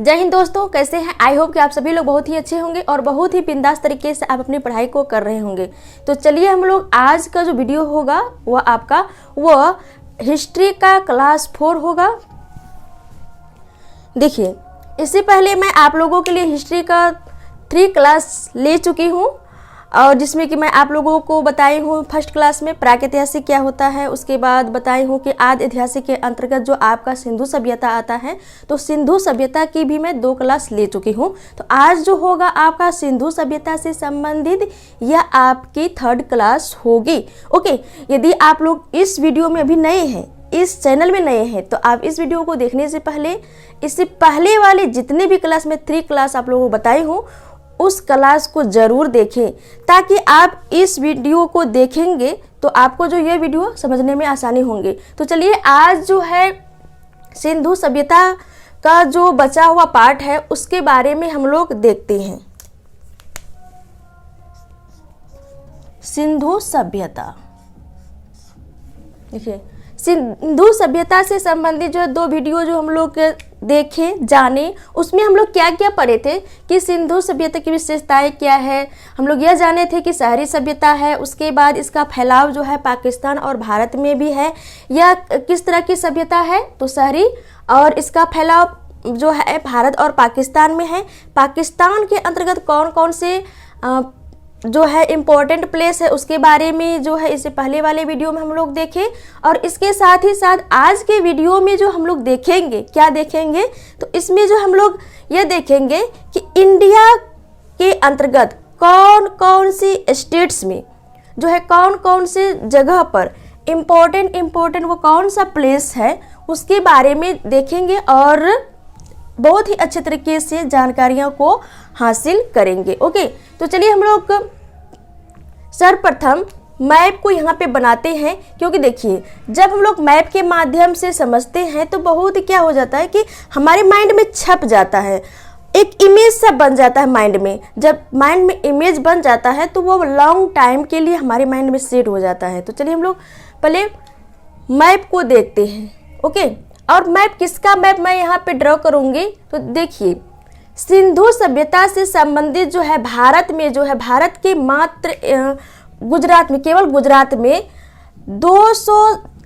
जय हिंद दोस्तों, कैसे हैं? आई होप कि आप सभी लोग बहुत ही अच्छे होंगे और बहुत ही बिंदास तरीके से आप अपनी पढ़ाई को कर रहे होंगे। तो चलिए हम लोग आज का जो वीडियो होगा वह आपका हिस्ट्री का क्लास 4 होगा। देखिए, इससे पहले मैं आप लोगों के लिए हिस्ट्री का 3 क्लास ले चुकी हूँ और जिसमें कि मैं आप लोगों को बताई हूँ फर्स्ट क्लास में प्रागैतिहासिक क्या होता है, उसके बाद बताई हूँ कि आदि ऐतिहासिक के अंतर्गत जो आपका सिंधु सभ्यता आता है, तो सिंधु सभ्यता की भी मैं 2 क्लास ले चुकी हूँ। तो आज जो होगा आपका सिंधु सभ्यता से संबंधित यह आपकी 3rd क्लास होगी। ओके, यदि आप लोग इस वीडियो में अभी नए हैं, इस चैनल में नए हैं, तो आप इस वीडियो को देखने से पहले इससे पहले वाले जितने भी क्लास में 3 क्लास आप लोगों को बताई हूँ उस क्लास को ज़रूर देखें, ताकि आप इस वीडियो को देखेंगे तो आपको जो ये वीडियो समझने में आसानी होंगे। तो चलिए आज जो है सिंधु सभ्यता का जो बचा हुआ पार्ट है उसके बारे में हम लोग देखते हैं। सिंधु सभ्यता, देखिए सिंधु सभ्यता से संबंधित जो 2 वीडियो जो हम लोग देखे जाने, उसमें हम लोग क्या क्या पढ़े थे कि सिंधु सभ्यता की विशेषताएं क्या है। हम लोग यह जाने थे कि शहरी सभ्यता है, उसके बाद इसका फैलाव जो है पाकिस्तान और भारत में भी है। यह किस तरह की सभ्यता है, तो शहरी, और इसका फैलाव जो है भारत और पाकिस्तान में है। पाकिस्तान के अंतर्गत कौन कौन से जो है इम्पोर्टेंट प्लेस है उसके बारे में जो है इससे पहले वाले वीडियो में हम लोग देखें। और इसके साथ ही साथ आज के वीडियो में जो हम लोग देखेंगे, क्या देखेंगे, तो इसमें जो हम लोग ये देखेंगे कि इंडिया के अंतर्गत कौन कौन सी स्टेट्स में जो है कौन कौन से जगह पर इम्पोर्टेंट वो कौन सा प्लेस है उसके बारे में देखेंगे और बहुत ही अच्छे तरीके से जानकारियों को हासिल करेंगे। ओके, तो चलिए हम लोग सर्वप्रथम मैप को यहाँ पे बनाते हैं, क्योंकि देखिए जब हम लोग मैप के माध्यम से समझते हैं तो बहुत क्या हो जाता है कि हमारे माइंड में छप जाता है, एक इमेज सा बन जाता है माइंड में। जब माइंड में इमेज बन जाता है तो वो लॉन्ग टाइम के लिए हमारे माइंड में सेट हो जाता है। तो चलिए हम लोग पहले मैप को देखते हैं। ओके, और मैप किसका मैप मैं यहाँ पे ड्रॉ करूँगी, तो देखिए सिंधु सभ्यता से संबंधित जो है भारत में जो है भारत के मात्र गुजरात में, केवल गुजरात में 200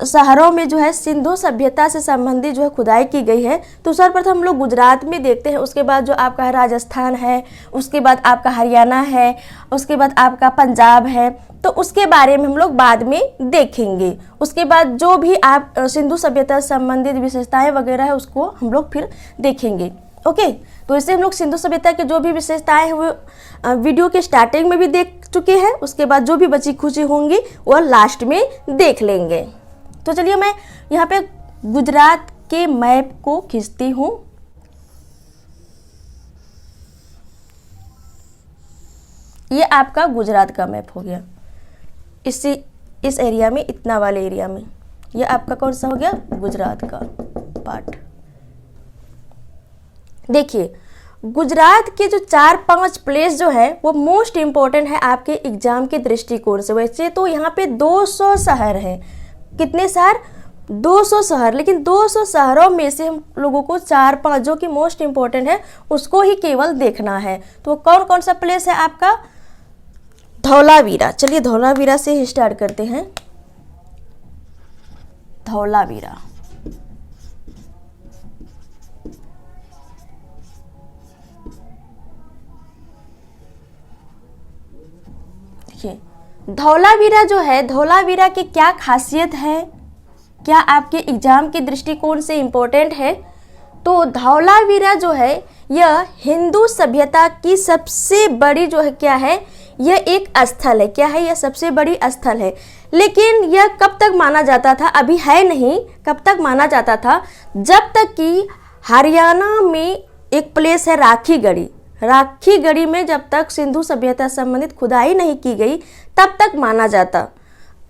शहरों में जो है सिंधु सभ्यता से संबंधित जो है खुदाई की गई है। तो सर्वप्रथम हम लोग गुजरात में देखते हैं, उसके बाद जो आपका है राजस्थान है, उसके बाद आपका हरियाणा है, उसके बाद आपका पंजाब है। तो उसके बारे में हम लोग बाद में देखेंगे। उसके बाद जो भी आप सिंधु सभ्यता से संबंधित विशेषताएं वगैरह है उसको हम लोग फिर देखेंगे। ओके, तो इससे हम लोग सिंधु सभ्यता की जो भी विशेषताएं हैं वो वीडियो के स्टार्टिंग में भी देख चुके हैं, उसके बाद जो भी बची खुची होंगी वो लास्ट में देख लेंगे। तो चलिए मैं यहाँ पे गुजरात के मैप को खींचती हूँ। ये आपका गुजरात का मैप हो गया। इस एरिया में, इतना वाले एरिया में, ये आपका कौन सा हो गया, गुजरात का पार्ट। देखिए गुजरात के जो 4-5 प्लेस जो है वो मोस्ट इम्पोर्टेंट है आपके एग्जाम के दृष्टिकोण से। वैसे तो यहाँ पे 200 शहर हैं, कितने शहर, 200 शहर, लेकिन 200 शहरों में से हम लोगों को 4-5 जो कि मोस्ट इम्पोर्टेंट है उसको ही केवल देखना है। तो कौन कौन सा प्लेस है आपका, धौलावीरा। चलिए धौलावीरा से ही स्टार्ट करते हैं। धौलावीरा, देखिए धौलावीरा जो है, धौलावीरा की क्या खासियत है, क्या आपके एग्जाम के दृष्टिकोण से इम्पोर्टेंट है, तो धौलावीरा जो है यह हिंदू सभ्यता की सबसे बड़ी जो है क्या है, यह एक स्थल है। क्या है, यह सबसे बड़ी स्थल है। लेकिन यह कब तक माना जाता था, अभी है नहीं, कब तक माना जाता था, जब तक कि हरियाणा में एक प्लेस है राखीगढ़ी। राखीगढ़ी में जब तक सिंधु सभ्यता संबंधित खुदाई नहीं की गई तब तक माना जाता,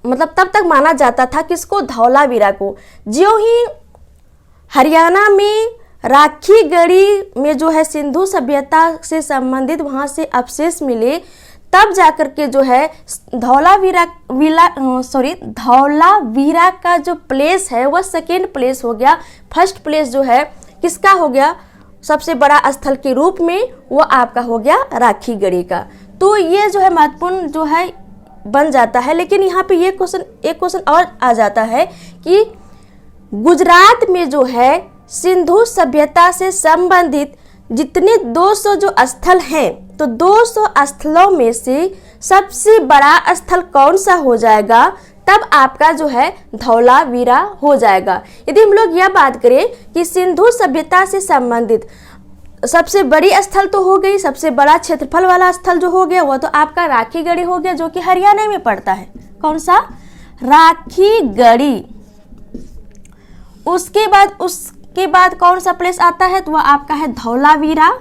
मतलब तब तक माना जाता था किसको, धौलावीरा को। ज्यों ही हरियाणा में राखीगढ़ी में जो है सिंधु सभ्यता से संबंधित वहाँ से अवशेष मिले, तब जाकर के जो है धौलावीरा का जो प्लेस है वह 2nd प्लेस हो गया। फर्स्ट प्लेस जो है किसका हो गया, सबसे बड़ा स्थल के रूप में वो आपका हो गया राखीगढ़ी का। तो ये जो है महत्वपूर्ण जो है बन जाता है। लेकिन यहाँ पे एक क्वेश्चन और आ जाता है कि गुजरात में जो है सिंधु सभ्यता से संबंधित जितने 200 जो स्थल हैं, तो 200 स्थलों में से सबसे बड़ा स्थल कौन सा हो जाएगा, तब आपका जो है धौलावीरा हो जाएगा। यदि हम लोग यह बात करें कि सिंधु सभ्यता से संबंधित सबसे बड़ी स्थल तो हो गई, सबसे बड़ा क्षेत्रफल वाला स्थल जो हो गया वो तो आपका राखीगढ़ी हो गया, जो कि हरियाणा में पड़ता है। कौन सा? राखीगढ़ी। उसके बाद कौन सा प्लेस आता है, तो वह आपका है धौलावीरा।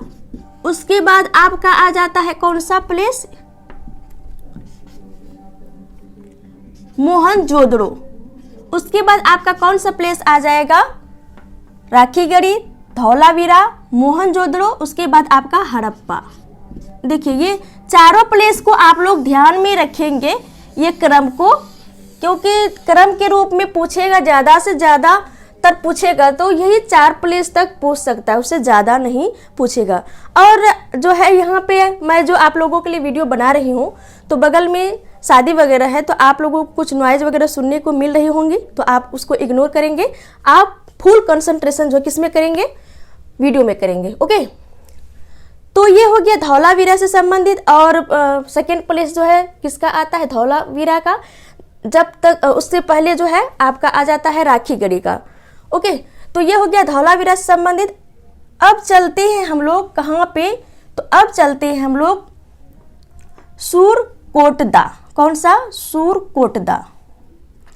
उसके बाद आपका आ जाता है कौन सा प्लेस? मोहनजोदड़ो। उसके बाद आपका कौन सा प्लेस आ जाएगा? राखीगढ़ी, धौलावीरा, मोहनजोदड़ो। उसके बाद आपका हड़प्पा। देखिए ये चारों प्लेस को आप लोग ध्यान में रखेंगे ये क्रम को, क्योंकि क्रम के रूप में पूछेगा, ज़्यादा से ज़्यादा तक पूछेगा तो यही 4 प्लेस तक पूछ सकता है, उससे ज़्यादा नहीं पूछेगा। और जो है यहाँ पे मैं जो आप लोगों के लिए वीडियो बना रही हूँ, तो बगल में शादी वगैरह है, तो आप लोगों को कुछ नॉइज वगैरह सुनने को मिल रही होंगी, तो आप उसको इग्नोर करेंगे। आप फुल कंसंट्रेशन जो किस में करेंगे? वीडियो में करेंगे। ओके, तो ये हो गया धौलावीरा से संबंधित। और सेकेंड प्लेस जो है किसका आता है? धौलावीरा का। जब तक उससे पहले जो है आपका आ जाता है राखीगढ़ी का। ओके, तो ये हो गया धौलावीरा से संबंधित। अब चलते हैं हम लोग कहाँ पे? तो अब चलते हैं हम लोग सूरकोटदा। कौन सा? सूरकोटदा।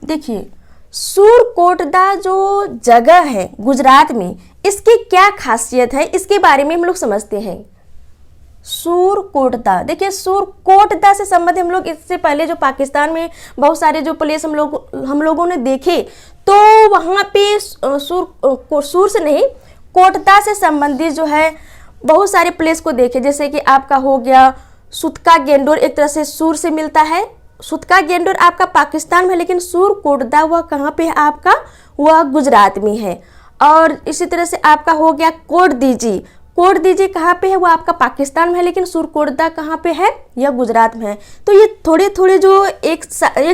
देखिए सूरकोटदा जो जगह है गुजरात में, इसकी क्या खासियत है, इसके बारे में हम लोग समझते हैं। सूरकोटदा, देखिए सूरकोटदा से संबंधित हम लोग इससे पहले जो पाकिस्तान में बहुत सारे जो प्लेस हम लोगों ने देखे, तो वहाँ पे सूर से नहीं, कोटदा से संबंधित जो है बहुत सारे प्लेस को देखे। जैसे कि आपका हो गया सुतका गेंडोर, एक तरह से सूर से मिलता है। सुतका गेंडोर आपका पाकिस्तान में, लेकिन सूरकोटदा वह कहाँ पे है आपका? वह गुजरात में है। और इसी तरह से आपका हो गया कोटदीजी। कोटदीजी कहाँ पे है? वो आपका पाकिस्तान में है, लेकिन सूरकोटदा कहाँ पे है? यह गुजरात में है। तो ये थोड़े थोड़े जो एक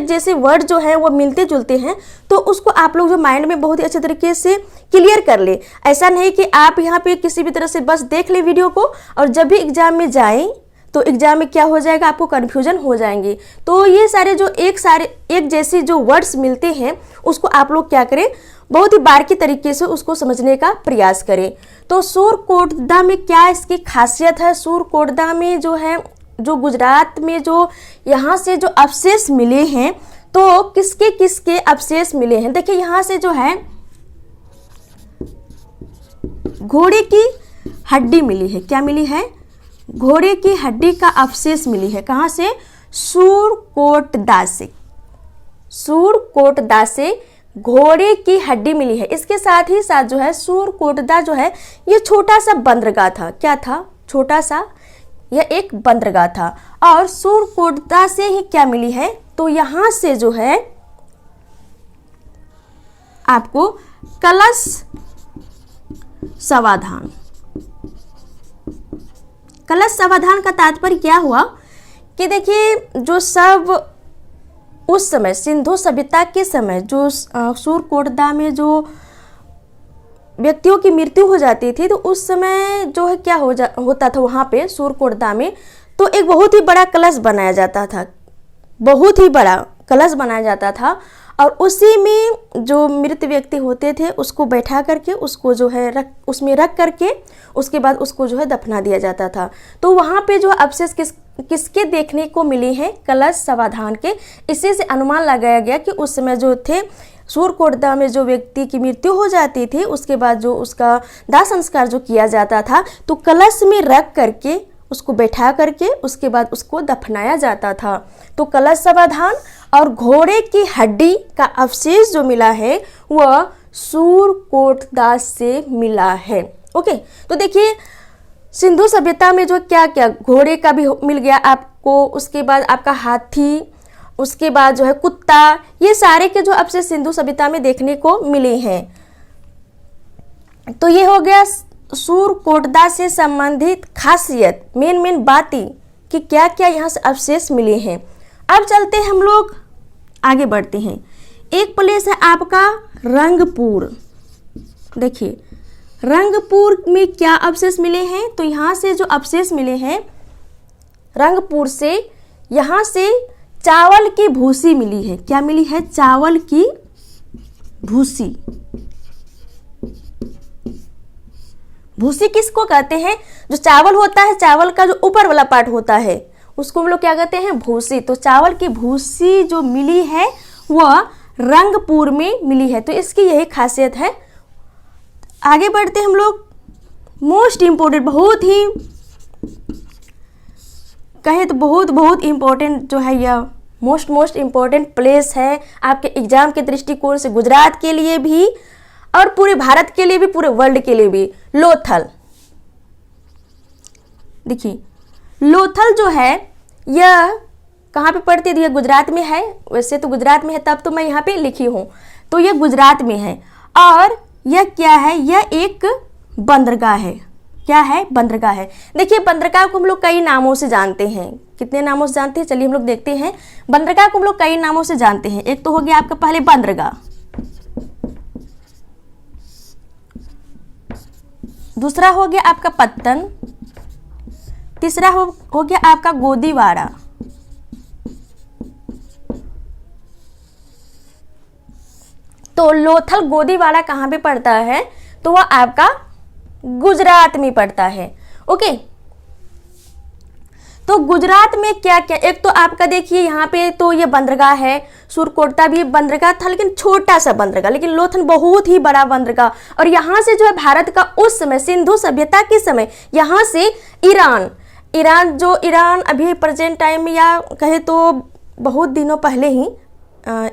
जैसे वर्ड जो है वो मिलते जुलते हैं, तो उसको आप लोग जो माइंड में बहुत ही अच्छे तरीके से क्लियर कर ले। ऐसा नहीं कि आप यहाँ पे किसी भी तरह से बस देख ले वीडियो को, और जब भी एग्जाम में जाएं तो एग्जाम में क्या हो जाएगा? आपको कन्फ्यूजन हो जाएंगे। तो ये सारे जो एक जैसे जो वर्ड्स मिलते हैं, उसको आप लोग क्या करें? बहुत ही बारीकी तरीके से उसको समझने का प्रयास करें। तो सूरकोटदा में क्या इसकी खासियत है? सूरकोटदा में जो है, जो गुजरात में जो यहाँ से जो अवशेष मिले हैं, तो किसके किसके अवशेष मिले हैं? देखिए यहाँ से जो है घोड़े की हड्डी मिली है। क्या मिली है? घोड़े की हड्डी का अवशेष मिली है। कहाँ से? सूरकोटदा से। सूरकोटदा से घोड़े की हड्डी मिली है। इसके साथ ही साथ जो है सूरकोटदा जो है ये छोटा सा बंदरगाह था। क्या था? छोटा सा यह एक बंदरगाह था। और सूरकोटदा से ही क्या मिली है? तो यहाँ से जो है आपको कलश समाधान। कलश समाधान का तात्पर्य क्या हुआ कि देखिए जो सब उस समय सिंधु सभ्यता के समय जो सूरकोटदा में जो व्यक्तियों की मृत्यु हो जाती थी, तो उस समय जो है क्या होता था वहाँ पे सूरकोटदा में, तो एक बहुत ही बड़ा कलश बनाया जाता था। बहुत ही बड़ा कलश बनाया जाता था, और उसी में जो मृत व्यक्ति होते थे उसको बैठा करके उसको जो है उसमें रख करके उसके बाद उसको जो है दफना दिया जाता था। तो वहाँ पे जो अवशेष किसके देखने को मिले हैं? कलश समाधान के। इसी से अनुमान लगाया गया कि उस समय जो थे सूरकोटदा में जो व्यक्ति की मृत्यु हो जाती थी, उसके बाद जो उसका दाह संस्कार जो किया जाता था, तो कलश में रख करके उसको बैठा करके उसके बाद उसको दफनाया जाता था। तो कलश समाधान और घोड़े की हड्डी का अवशेष जो मिला है वह सूरकोटदा से मिला है। ओके, तो देखिए सिंधु सभ्यता में जो क्या क्या घोड़े का भी मिल गया आपको, उसके बाद आपका हाथी, उसके बाद जो है कुत्ता, ये सारे के जो अवशेष सिंधु सभ्यता में देखने को मिले हैं। तो ये हो गया सूरकोटदा से संबंधित खासियत, मेन मेन बातें कि क्या क्या यहाँ से अवशेष मिले हैं। अब चलते हैं हम लोग आगे बढ़ते हैं। एक प्लेस है आपका रंगपुर। देखिए रंगपुर में क्या अवशेष मिले हैं, तो यहाँ से जो अवशेष मिले हैं रंगपुर से, यहाँ से चावल की भूसी मिली है। क्या मिली है? चावल की भूसी। भूसी किसको कहते हैं? जो चावल होता है, चावल का जो ऊपर वाला पार्ट होता है उसको हम लोग क्या कहते हैं? भूसी। तो चावल की भूसी जो मिली है वह रंगपुर में मिली है, तो इसकी यही खासियत है। आगे बढ़ते हम लोग। मोस्ट इम्पोर्टेंट, बहुत ही कहें तो बहुत इम्पोर्टेंट जो है यह मोस्ट इम्पोर्टेंट प्लेस है आपके एग्जाम के दृष्टिकोण से, गुजरात के लिए भी और पूरे भारत के लिए भी, पूरे वर्ल्ड के लिए भी। लोथल। देखिए लोथल जो है यह कहाँ पे पड़ती है? यह गुजरात में है। वैसे तो गुजरात में है तब तो मैं यहाँ पे लिखी हूँ, तो यह गुजरात में है। और यह क्या है? यह एक बंदरगाह है। क्या है? बंदरगाह है। देखिए बंदरगाह को हम लोग कई नामों से जानते हैं। कितने नामों से जानते हैं? चलिए हम लोग देखते हैं। बंदरगाह को हम लोग कई नामों से जानते हैं। एक तो हो गया आपका पहले बंदरगाह, दूसरा हो गया आपका पत्तन, तीसरा हो गया आपका गोदीवाड़ा, तो लोथल गोदीवाड़ा कहाँ पे पड़ता है? तो वह आपका गुजरात में पड़ता है। ओके, तो गुजरात में क्या क्या, एक तो आपका देखिए यहाँ पे तो ये बंदरगाह है। सूरकोटदा भी बंदरगाह था लेकिन छोटा सा बंदरगाह, लेकिन लोथल बहुत ही बड़ा बंदरगाह। और यहाँ से जो है भारत का उस समय सिंधु सभ्यता के समय यहाँ से ईरान अभी प्रेजेंट टाइम में या कहे तो बहुत दिनों पहले ही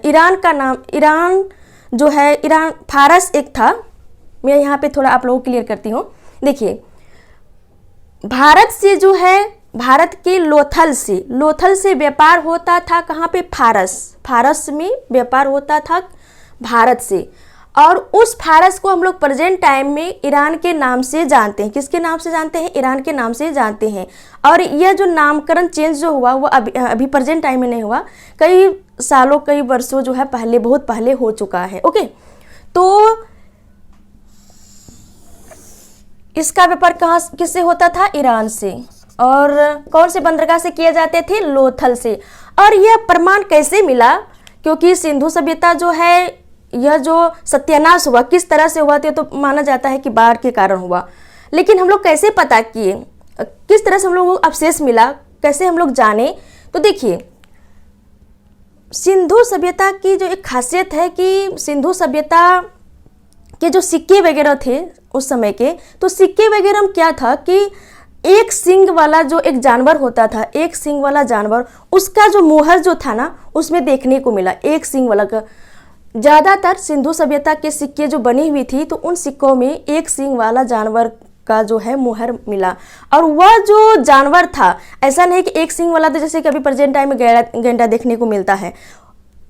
ईरान का नाम, ईरान जो है ईरान फारस एक था। मैं यहाँ पे थोड़ा आप लोगों को क्लियर करती हूँ। देखिए भारत से जो है, भारत के लोथल से व्यापार होता था कहाँ पे? फारस में व्यापार होता था भारत से। और उस फारस को हम लोग प्रेजेंट टाइम में ईरान के नाम से जानते हैं। किसके नाम से जानते हैं? ईरान के नाम से जानते हैं। और यह जो नामकरण चेंज जो हुआ वो अभी प्रेजेंट टाइम में नहीं हुआ, कई सालों कई वर्षों जो है पहले, बहुत पहले हो चुका है। ओके, तो इसका व्यापार कहाँ किससे होता था? ईरान से। और कौन से बंदरगाह से किए जाते थे? लोथल से। और यह प्रमाण कैसे मिला? क्योंकि सिंधु सभ्यता जो है यह जो सत्यानाश हुआ किस तरह से हुआ, तो माना जाता है कि बाढ़ के कारण हुआ। लेकिन हम लोग कैसे पता किए, किस तरह से हम लोगों को अवशेष मिला, कैसे हम लोग जाने? तो देखिए सिंधु सभ्यता की जो एक खासियत है कि सिंधु सभ्यता के जो सिक्के वगैरह थे उस समय के, तो सिक्के वगैरह में क्या था कि एक सींग वाला जो एक जानवर होता था, एक सींग वाला जानवर, उसका जो मुहर जो था ना उसमें देखने को मिला, एक सींग वाला का। ज़्यादातर सिंधु सभ्यता के सिक्के जो बनी हुई थी तो उन सिक्कों में एक सींग वाला जानवर का जो है मुहर मिला। और वह जो जानवर था, ऐसा नहीं कि एक सींग वाला, तो जैसे कि अभी प्रेजेंट टाइम में गैंडा देखने को मिलता है,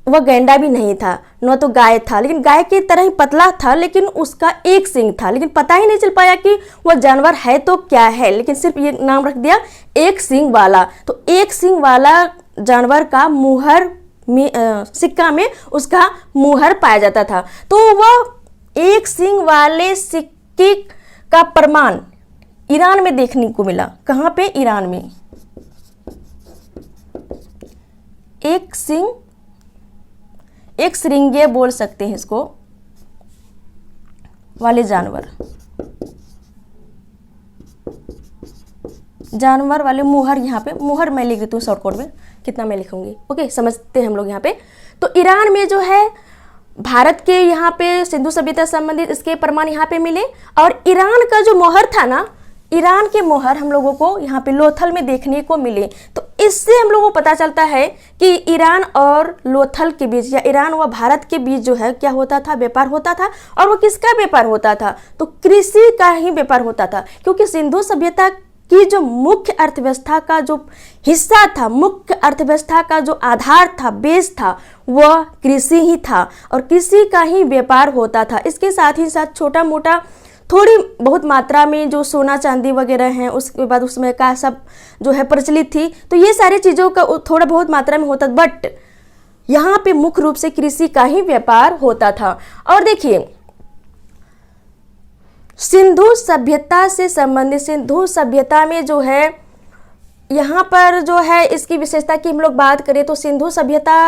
वह गैंडा भी नहीं था, न तो गाय था, लेकिन गाय की तरह ही पतला था, लेकिन उसका एक सींग था। लेकिन पता ही नहीं चल पाया कि वह जानवर है तो क्या है, लेकिन सिर्फ ये नाम रख दिया एक सींग वाला। तो एक सींग वाला जानवर का मुहर में सिक्का में उसका मुहर पाया जाता था। तो वह एक सींग वाले सिक्के का प्रमाण ईरान में देखने को मिला। कहाँ पे? ईरान में। एक श्रृंगे बोल सकते हैं इसको, वाले जानवर वाले मुहर, यहाँ पे मुहर मैं लिख देती हूँ शॉर्टकट में, कितना मैं लिखूंगी। ओके, समझते हैं हम लोग यहाँ पे। तो ईरान में जो है भारत के यहाँ पे सिंधु सभ्यता संबंधित इसके प्रमाण यहाँ पे मिले। और ईरान का जो मोहर था ना, ईरान के मोहर हम लोगों को यहाँ पे लोथल में देखने को मिले। तो इससे हम लोगों को पता चलता है कि ईरान और लोथल के बीच या ईरान व भारत के बीच जो है क्या होता था? व्यापार होता था। और वो किसका व्यापार होता था? तो कृषि का ही व्यापार होता था। क्योंकि सिंधु सभ्यता की जो मुख्य अर्थव्यवस्था का जो हिस्सा था, मुख्य अर्थव्यवस्था का जो आधार था, बेस था, वह कृषि ही था और कृषि का ही व्यापार होता था। इसके साथ ही साथ छोटा मोटा थोड़ी बहुत मात्रा में जो सोना चांदी वगैरह हैं, उसके बाद उसमें का सब जो है प्रचलित थी, तो ये सारी चीज़ों का थोड़ा बहुत मात्रा में होता, बट यहाँ पे मुख्य रूप से कृषि का ही व्यापार होता था। और देखिए सिंधु सभ्यता से संबंधित, सिंधु सभ्यता में जो है यहाँ पर जो है इसकी विशेषता की हम लोग बात करें तो सिंधु सभ्यता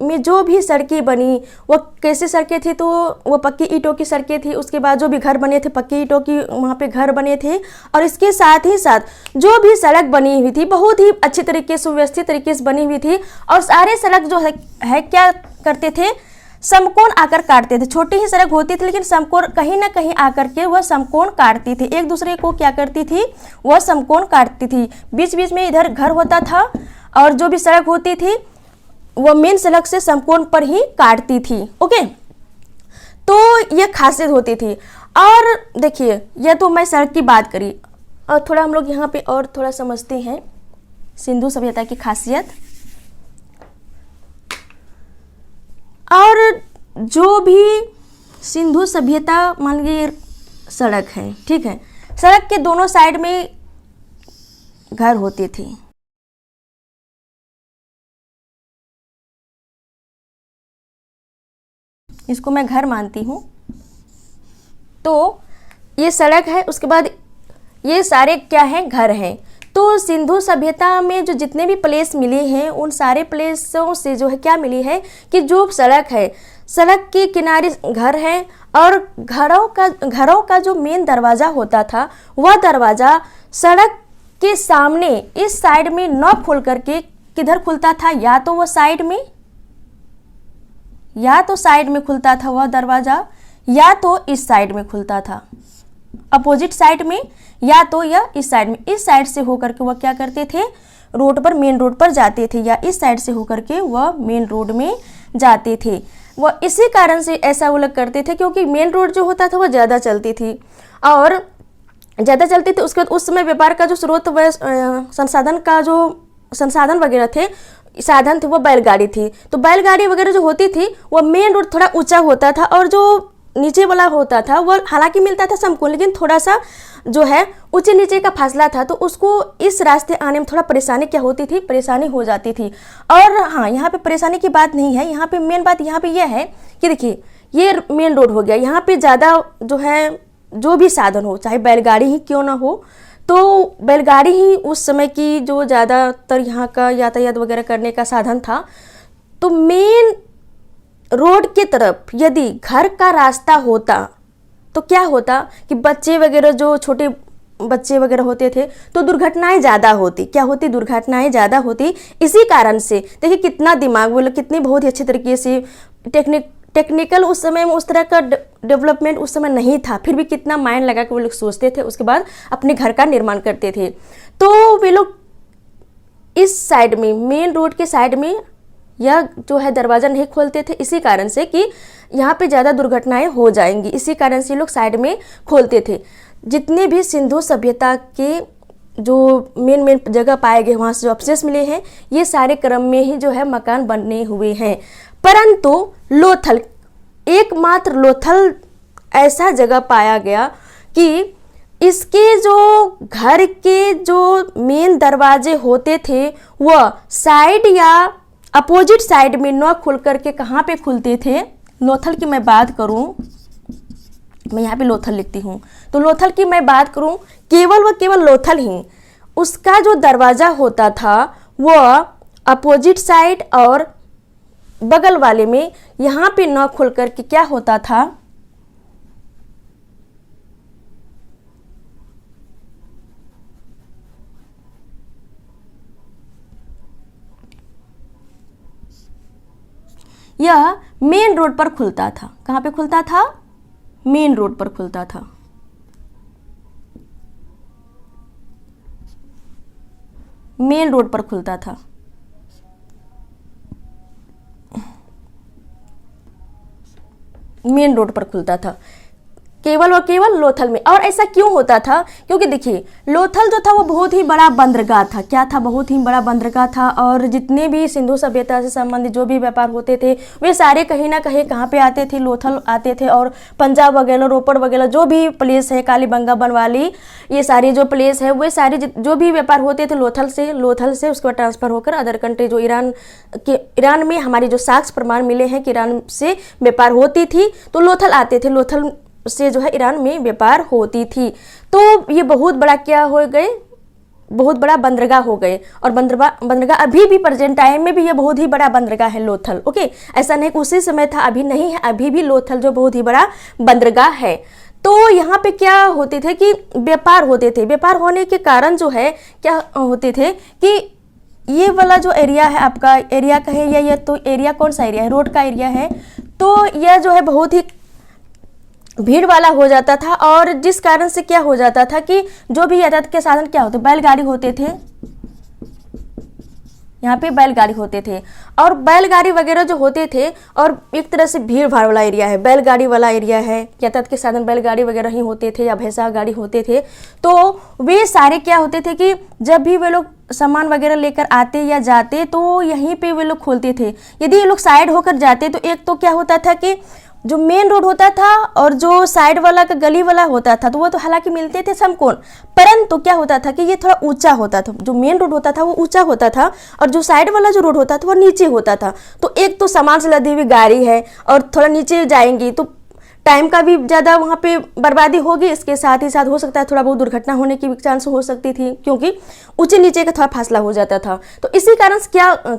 में जो भी सड़कें बनी वो कैसी सड़कें थी, तो वो पक्की ईंटों की सड़कें थी। उसके बाद जो भी घर बने थे पक्की ईंटों की वहाँ पे घर बने थे, और इसके साथ ही साथ जो भी सड़क बनी हुई थी बहुत ही अच्छी तरीके से सुव्यवस्थित तरीके से बनी हुई थी। और सारे सड़क जो है क्या करते थे, समकोण आकर काटते थे। छोटी ही सड़क होती थी लेकिन समकोण कहीं ना कहीं आकर के वह समकोण काटती थी, एक दूसरे को क्या करती थी, वह समकोण काटती थी। बीच बीच में इधर घर होता था और जो भी सड़क होती थी वह मेन सड़क से समकोण पर ही काटती थी। ओके, तो यह खासियत होती थी। और देखिए यह तो मैं सड़क की बात करी, और थोड़ा हम लोग यहाँ पे और थोड़ा समझते हैं सिंधु सभ्यता की खासियत। और जो भी सिंधु सभ्यता मान लीजिए सड़क है, ठीक है, सड़क के दोनों साइड में घर होते थे। इसको मैं घर मानती हूँ। तो ये सड़क है, उसके बाद ये सारे क्या हैं, घर हैं। तो सिंधु सभ्यता में जो जितने भी प्लेस मिले हैं उन सारे प्लेसों से जो है क्या मिली है कि जो सड़क है, सड़क के किनारे घर हैं, और घरों का जो मेन दरवाज़ा होता था वह दरवाज़ा सड़क के सामने इस साइड में न खोल करके किधर खुलता था, या तो वो साइड में, या तो साइड में खुलता था वह दरवाज़ा, या तो इस साइड में खुलता था, अपोजिट साइड में, या तो यह इस साइड में। इस साइड से होकर के वह क्या करते थे, रोड पर, मेन रोड पर जाते थे, या इस साइड से होकर के वह मेन रोड में जाते थे। वह इसी कारण से ऐसा वो लोग करते थे क्योंकि मेन रोड जो होता था वह ज़्यादा चलती थी, और ज़्यादा चलती थी। उसके बाद उस समय व्यापार का जो स्रोत व संसाधन का जो संसाधन वगैरह थे, साधन थे, वो बैलगाड़ी थी। तो बैलगाड़ी वगैरह जो होती थी वह मेन रोड थोड़ा ऊंचा होता था, और जो नीचे वाला होता था वह हालांकि मिलता था समकोण, लेकिन थोड़ा सा जो है ऊंचे नीचे का फासला था, तो उसको इस रास्ते आने में थोड़ा परेशानी क्या होती थी, परेशानी हो जाती थी। और हाँ, यहाँ पे परेशानी की बात नहीं है, यहाँ पे मेन बात यहाँ पे यह है कि देखिए ये मेन रोड हो गया, यहाँ पे ज़्यादा जो है जो भी साधन हो, चाहे बैलगाड़ी ही क्यों ना हो, तो बैलगाड़ी ही उस समय की जो ज़्यादातर यहाँ का यातायात वगैरह करने का साधन था। तो मेन रोड की तरफ यदि घर का रास्ता होता तो क्या होता कि बच्चे वगैरह, जो छोटे बच्चे वगैरह होते थे, तो दुर्घटनाएं ज़्यादा होती। क्या होती, दुर्घटनाएं ज़्यादा होती। इसी कारण से देखिए कितना दिमाग, वो लोग कितनी बहुत ही अच्छे तरीके से टेक्निकल उस समय में उस तरह का डेवलपमेंट उस समय नहीं था, फिर भी कितना माइंड लगा के वो लोग सोचते थे, उसके बाद अपने घर का निर्माण करते थे। तो वे लोग इस साइड में, मेन रोड के साइड में यह जो है दरवाज़ा नहीं खोलते थे, इसी कारण से कि यहाँ पे ज़्यादा दुर्घटनाएं हो जाएंगी, इसी कारण से लोग साइड में खोलते थे। जितने भी सिंधु सभ्यता के जो मेन जगह पाए गए, वहाँ से जो अवशेष मिले हैं, ये सारे क्रम में ही जो है मकान बनने हुए हैं। परंतु लोथल, एकमात्र लोथल ऐसा जगह पाया गया कि इसके जो घर के जो मेन दरवाजे होते थे वह साइड या अपोजिट साइड में न खुल करके कहाँ पे खुलते थे। लोथल की मैं बात करूं, मैं यहाँ पे लोथल लिखती हूँ, तो लोथल की मैं बात करूं, केवल व केवल लोथल ही, उसका जो दरवाज़ा होता था वह अपोजिट साइड और बगल वाले में यहाँ पे न खुल करके क्या होता था, यह मेन रोड पर खुलता था। कहाँ पे खुलता था, मेन रोड पर खुलता था। मेन रोड पर खुलता था। मेन रोड पर खुलता था। केवल और केवल लोथल में। और ऐसा क्यों होता था? क्योंकि देखिए लोथल जो था वो बहुत ही बड़ा बंदरगाह था। क्या था? बहुत ही बड़ा बंदरगाह था। और जितने भी सिंधु सभ्यता से संबंधित जो भी व्यापार होते थे वे सारे कहीं ना कहीं कहाँ पे आते थे? लोथल आते थे। और पंजाब वगैरह, रोपड़ वगैरह जो भी प्लेस है, कालीबंगा, बनवाली, ये सारी जो प्लेस है वे सारे जो भी व्यापार होते थे लोथल से उसके बाद ट्रांसफर होकर अदर कंट्री, जो ईरान में हमारी जो साक्ष्य प्रमाण मिले हैं कि ईरान से व्यापार होती थी तो लोथल आते थे, लोथल से जो है ईरान में व्यापार होती थी। तो ये बहुत बड़ा क्या हो गए? बहुत बड़ा बंदरगाह हो गए। और बंदरगाह अभी भी प्रेजेंट टाइम में भी ये बहुत ही बड़ा बंदरगाह है लोथल। ओके, ऐसा नहीं उसी समय था, अभी नहीं है, अभी भी लोथल जो बहुत ही बड़ा बंदरगाह है। तो यहाँ पे क्या होते थे कि व्यापार होते थे। व्यापार होने के कारण जो है क्या होते थे कि ये वाला जो एरिया है आपका, एरिया कहे या ये, तो एरिया कौन सा एरिया है? रोड का एरिया है। तो यह जो है बहुत ही भीड़ वाला हो जाता था। और जिस कारण से क्या हो जाता था कि जो भी यातायात के साधन क्या होते, बैलगाड़ी होते थे, यहाँ पे बैलगाड़ी होते थे। और बैलगाड़ी वगैरह जो होते थे, और एक तरह से भीड़ भाड़ वाला एरिया है, बैलगाड़ी वाला एरिया है, यातायात के साधन बैलगाड़ी वगैरह ही होते थे या भैंसा गाड़ी होते थे। तो वे सारे क्या होते थे कि जब भी वे लोग सामान वगैरह लेकर आते या जाते तो यहीं पे वे लोग खोलते थे। यदि ये लोग साइड होकर जाते तो एक तो क्या होता था कि जो मेन रोड होता था और जो साइड वाला का गली वाला होता था तो वो तो हालांकि मिलते थे समकोण, परंतु क्या होता था कि ये थोड़ा ऊंचा होता था। जो मेन रोड होता था वो ऊंचा होता था और जो साइड वाला जो रोड होता था वो नीचे होता था। तो एक तो सामान से लदी हुई गाड़ी है और थोड़ा नीचे जाएंगी तो टाइम का भी ज़्यादा वहाँ पे बर्बादी होगी। इसके साथ ही साथ हो सकता है थोड़ा बहुत दुर्घटना होने की भी चांस हो सकती थी, क्योंकि ऊंचे नीचे का थोड़ा फासला हो जाता था। तो इसी कारण से क्या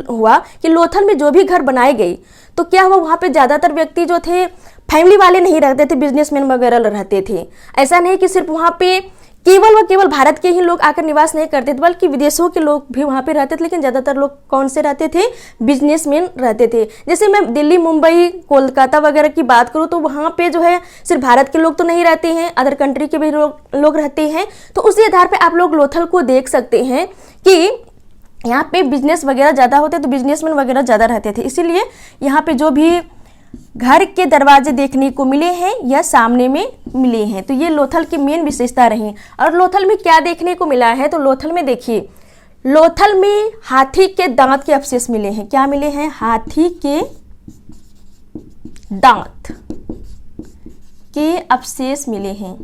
हुआ कि लोथल में जो भी घर बनाए गई तो क्या हुआ, वहाँ पे ज़्यादातर व्यक्ति जो थे फैमिली वाले नहीं रहते थे, बिजनेसमैन वगैरह रहते थे। ऐसा नहीं कि सिर्फ वहाँ पे केवल व केवल भारत के ही लोग आकर निवास नहीं करते थे, बल्कि विदेशों के लोग भी वहाँ पे रहते थे। लेकिन ज़्यादातर लोग कौन से रहते थे? बिजनेसमैन रहते थे। जैसे मैं दिल्ली, मुंबई, कोलकाता वगैरह की बात करूँ तो वहाँ पे जो है सिर्फ भारत के लोग तो नहीं रहते हैं, अदर कंट्री के भी लोग रहते हैं। तो उसी आधार पर आप लोग लोथल को देख सकते हैं कि यहाँ पे बिजनेस वगैरह ज़्यादा होते तो बिजनेसमैन वगैरह ज़्यादा रहते थे। इसीलिए यहाँ पे जो भी घर के दरवाजे देखने को मिले हैं या सामने में मिले हैं, तो ये लोथल की मेन विशेषता रही। और लोथल में क्या देखने को मिला है? तो लोथल में देखिए, लोथल में हाथी के दांत के अवशेष मिले हैं। क्या मिले हैं? हाथी के दांत के अवशेष मिले हैं।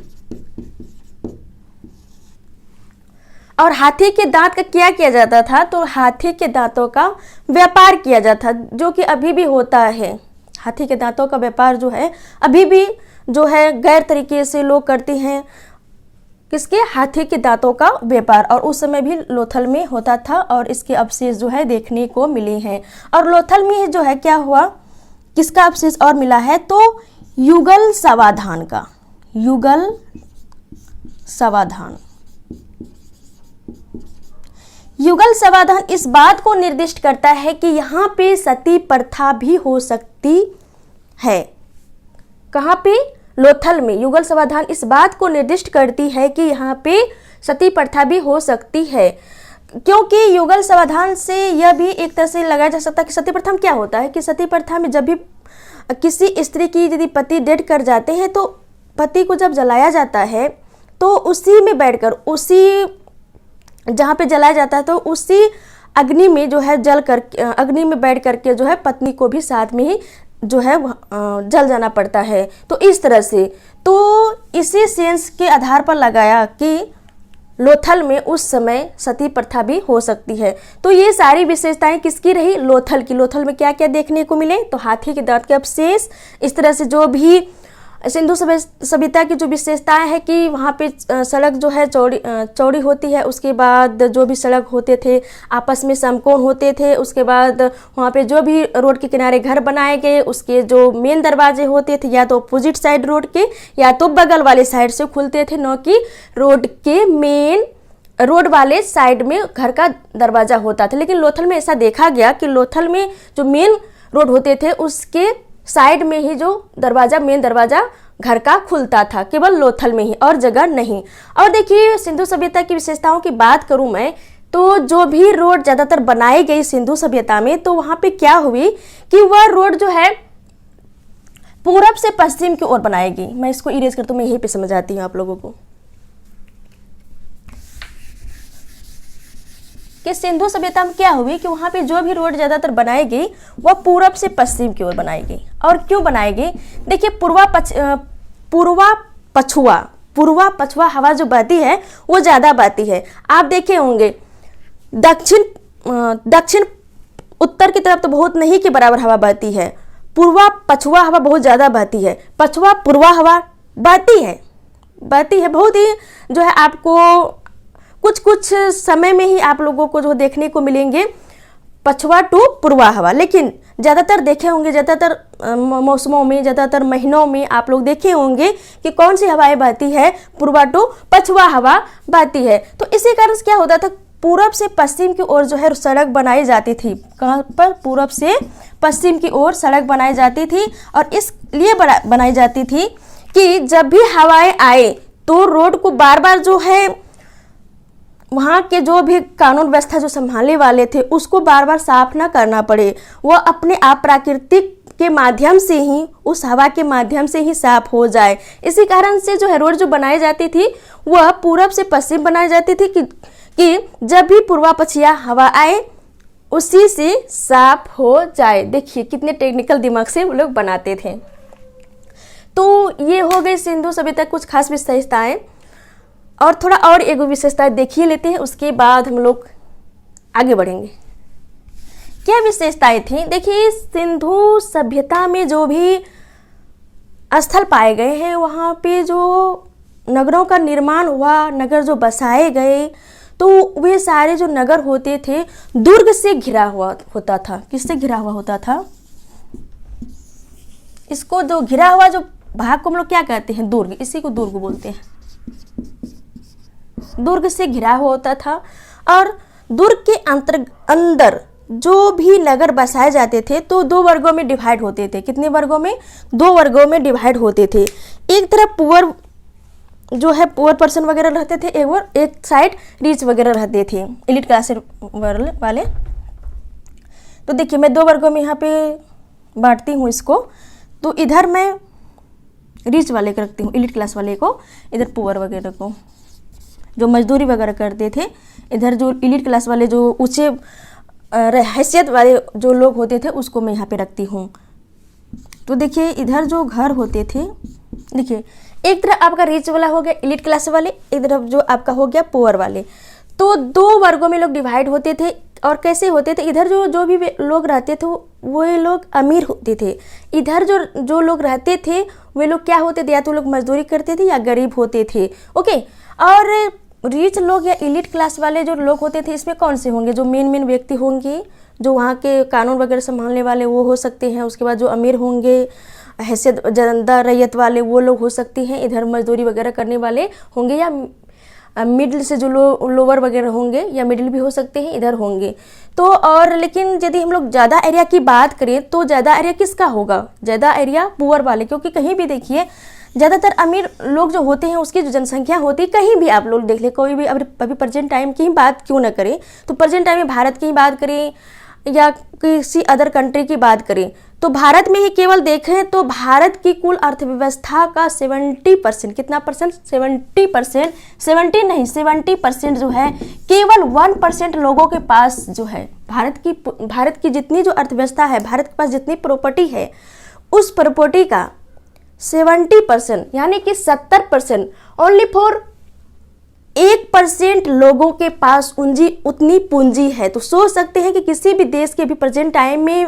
और हाथी के दांत का क्या किया जाता था? तो हाथी के दांतों का व्यापार किया जाता, जो कि अभी भी होता है। हाथी के दांतों का व्यापार जो है अभी भी जो है गैर तरीके से लोग करते हैं। किसके? हाथी के दांतों का व्यापार। और उस समय भी लोथल में होता था और इसके अवशेष जो है देखने को मिले हैं। और लोथल में जो है क्या हुआ, किसका अवशेष और मिला है? तो युगल समाधान का। युगल समाधान। युगल समाधान इस बात को निर्दिष्ट करता है कि यहाँ पे सती प्रथा भी हो सकती है। कहाँ पे? लोथल में। युगल समाधान इस बात को निर्दिष्ट करती है कि यहाँ पे सती प्रथा भी हो सकती है, क्योंकि युगल समाधान से यह भी एक तरह से लगाया जा सकता है कि सती प्रथा में क्या होता है कि सती प्रथा में जब भी किसी स्त्री की यदि पति डेड कर जाते हैं तो पति को जब जलाया जाता है तो उसी में बैठकर, उसी जहाँ पे जलाया जाता है तो उसी अग्नि में जो है जल कर, अग्नि में बैठ करके जो है पत्नी को भी साथ में ही जो है जल जाना पड़ता है। तो इस तरह से, तो इसी सेंस के आधार पर लगाया कि लोथल में उस समय सती प्रथा भी हो सकती है। तो ये सारी विशेषताएं किसकी रही? लोथल की। लोथल में क्या क्या देखने को मिले? तो हाथी के दांत के अवशेष, इस तरह से जो भी सिंधु सभ्यता की जो विशेषताएं है कि वहाँ पे सड़क जो है चौड़ी होती है, उसके बाद जो भी सड़क होते थे आपस में समकोण होते थे, उसके बाद वहाँ पे जो भी रोड के किनारे घर बनाए गए उसके जो मेन दरवाजे होते थे या तो अपोजिट साइड रोड के या तो बगल वाले साइड से खुलते थे, न कि रोड के मेन रोड वाले साइड में घर का दरवाजा होता था। लेकिन लोथल में ऐसा देखा गया कि लोथल में जो मेन रोड होते थे उसके साइड में ही जो दरवाजा, मेन दरवाजा घर का खुलता था, केवल लोथल में ही, और जगह नहीं। और देखिए सिंधु सभ्यता की विशेषताओं की बात करूं मैं तो जो भी रोड ज़्यादातर बनाई गई सिंधु सभ्यता में, तो वहाँ पे क्या हुई कि वह रोड जो है पूरब से पश्चिम की ओर बनाएगी। मैं इसको इरेज करता हूँ, मैं यहीं पे समझाती हूँ आप लोगों को कि सिंधु सभ्यता में क्या हुई कि वहाँ पे जो भी रोड ज़्यादातर बनाएगी वह पूरब से पश्चिम की ओर बनाएगी। और क्यों बनाएगी? देखिए पूर्वा पछुआ हवा जो बहती है वो ज़्यादा बहती है। आप देखे होंगे दक्षिण उत्तर की तरफ तो बहुत नहीं के बराबर हवा बहती है, पूर्वा पछुआ हवा बहुत ज़्यादा बहती है, पछुआ पूर्वा हवा बहती है बहुत ही जो है आपको कुछ समय में ही आप लोगों को जो देखने को मिलेंगे पछुआ टू पूर्वा हवा। लेकिन ज़्यादातर देखे होंगे, ज़्यादातर मौसमों में, ज़्यादातर महीनों में आप लोग देखे होंगे कि कौन सी हवाएं बहती है, पूर्वा टू पछुआ हवा बहती है। तो इसी कारण क्या होता था, पूरब से पश्चिम की ओर जो है सड़क बनाई जाती थी। कहाँ पर? पूरब से पश्चिम की ओर सड़क बनाई जाती थी। और इसलिए बनाई जाती थी कि जब भी हवाएं आए तो रोड को बार बार जो है वहाँ के जो भी कानून व्यवस्था जो संभालने वाले थे उसको बार बार साफ ना करना पड़े, वह अपने आप प्राकृतिक के माध्यम से ही, उस हवा के माध्यम से ही साफ हो जाए। इसी कारण से जो है रोड जो बनाई जाती थी वह पूरब से पश्चिम बनाई जाती थी कि जब भी पूर्वा पछिया हवा आए उसी से साफ हो जाए। देखिए कितने टेक्निकल दिमाग से वो लोग बनाते थे। तो ये हो गई सिंधु सभ्यता कुछ खास विशेषताएं। और थोड़ा और एक विशेषता देखिए लेते हैं, उसके बाद हम लोग आगे बढ़ेंगे। क्या विशेषताएं थी? देखिए सिंधु सभ्यता में जो भी स्थल पाए गए हैं वहाँ पे जो नगरों का निर्माण हुआ, नगर जो बसाए गए, तो वे सारे जो नगर होते थे दुर्ग से घिरा हुआ होता था। किससे घिरा हुआ होता था? इसको जो घिरा हुआ जो भाग को हम लोग क्या कहते हैं? दुर्ग। इसी को दुर्ग बोलते हैं। दुर्ग से घिरा हुआ होता था। और दुर्ग के अंदर जो भी नगर बसाए जाते थे तो दो वर्गों में डिवाइड होते थे। कितने वर्गों में? दो वर्गों में डिवाइड होते थे। एक तरफ पुअर जो है पुअर पर्सन वगैरह रहते थे, एक साइड रिच वगैरह रहते थे, एलिट क्लास वाले। तो देखिए मैं दो वर्गों में यहाँ पे बांटती हूँ इसको। तो इधर मैं रिच वाले को रखती हूँ, एलिट क्लास वाले को, इधर पुअर वगैरह को जो मजदूरी वगैरह करते थे, इधर जो एलिट क्लास वाले जो ऊंचे हैसियत वाले जो लोग होते थे उसको मैं यहाँ पे रखती हूँ। तो देखिए इधर जो घर होते थे, देखिए एक तरफ आपका रिच वाला हो गया एलिट क्लास वाले, एक तरफ जो आपका हो गया पुअर वाले। तो दो वर्गों में लोग डिवाइड होते थे। और कैसे होते थे? इधर जो भी लोग रहते थे वो लोग अमीर होते थे। इधर जो लोग रहते थे वे लोग क्या होते थे? या तो लोग मजदूरी करते थे या गरीब होते थे। ओके। और रिच लोग या एलिट क्लास वाले जो लोग होते थे इसमें कौन से होंगे? जो मेन व्यक्ति होंगे, जो वहाँ के कानून वगैरह संभालने वाले वो हो सकते हैं। उसके बाद जो अमीर होंगे, हैसियत जनता रैयत वाले वो लोग हो सकते हैं। इधर मजदूरी वगैरह करने वाले होंगे, या मिडिल से जो लोअर वगैरह होंगे या मिडिल भी हो सकते हैं, इधर होंगे। तो और लेकिन यदि हम लोग ज़्यादा एरिया की बात करें तो ज़्यादा एरिया किसका होगा? ज़्यादा एरिया पुअर वाले। क्योंकि कहीं भी देखिए ज़्यादातर अमीर लोग जो होते हैं उसकी जो जनसंख्या होती है, कहीं भी आप लोग देख ले, कोई भी अभी प्रेजेंट टाइम की ही बात क्यों ना करें, तो प्रेजेंट टाइम में भारत की ही बात करें या किसी अदर कंट्री की बात करें, तो भारत में ही केवल देखें तो भारत की कुल अर्थव्यवस्था का 70%, कितना परसेंट? 70%, 70 नहीं 70% जो है केवल 1% लोगों के पास जो है भारत की जितनी जो अर्थव्यवस्था है, भारत के पास जितनी प्रॉपर्टी है, उस प्रॉपर्टी का 70% यानी कि 70% ओनली फॉर 1% लोगों के पास उतनी पूंजी है। तो सोच सकते हैं कि किसी भी देश के भी प्रेजेंट टाइम में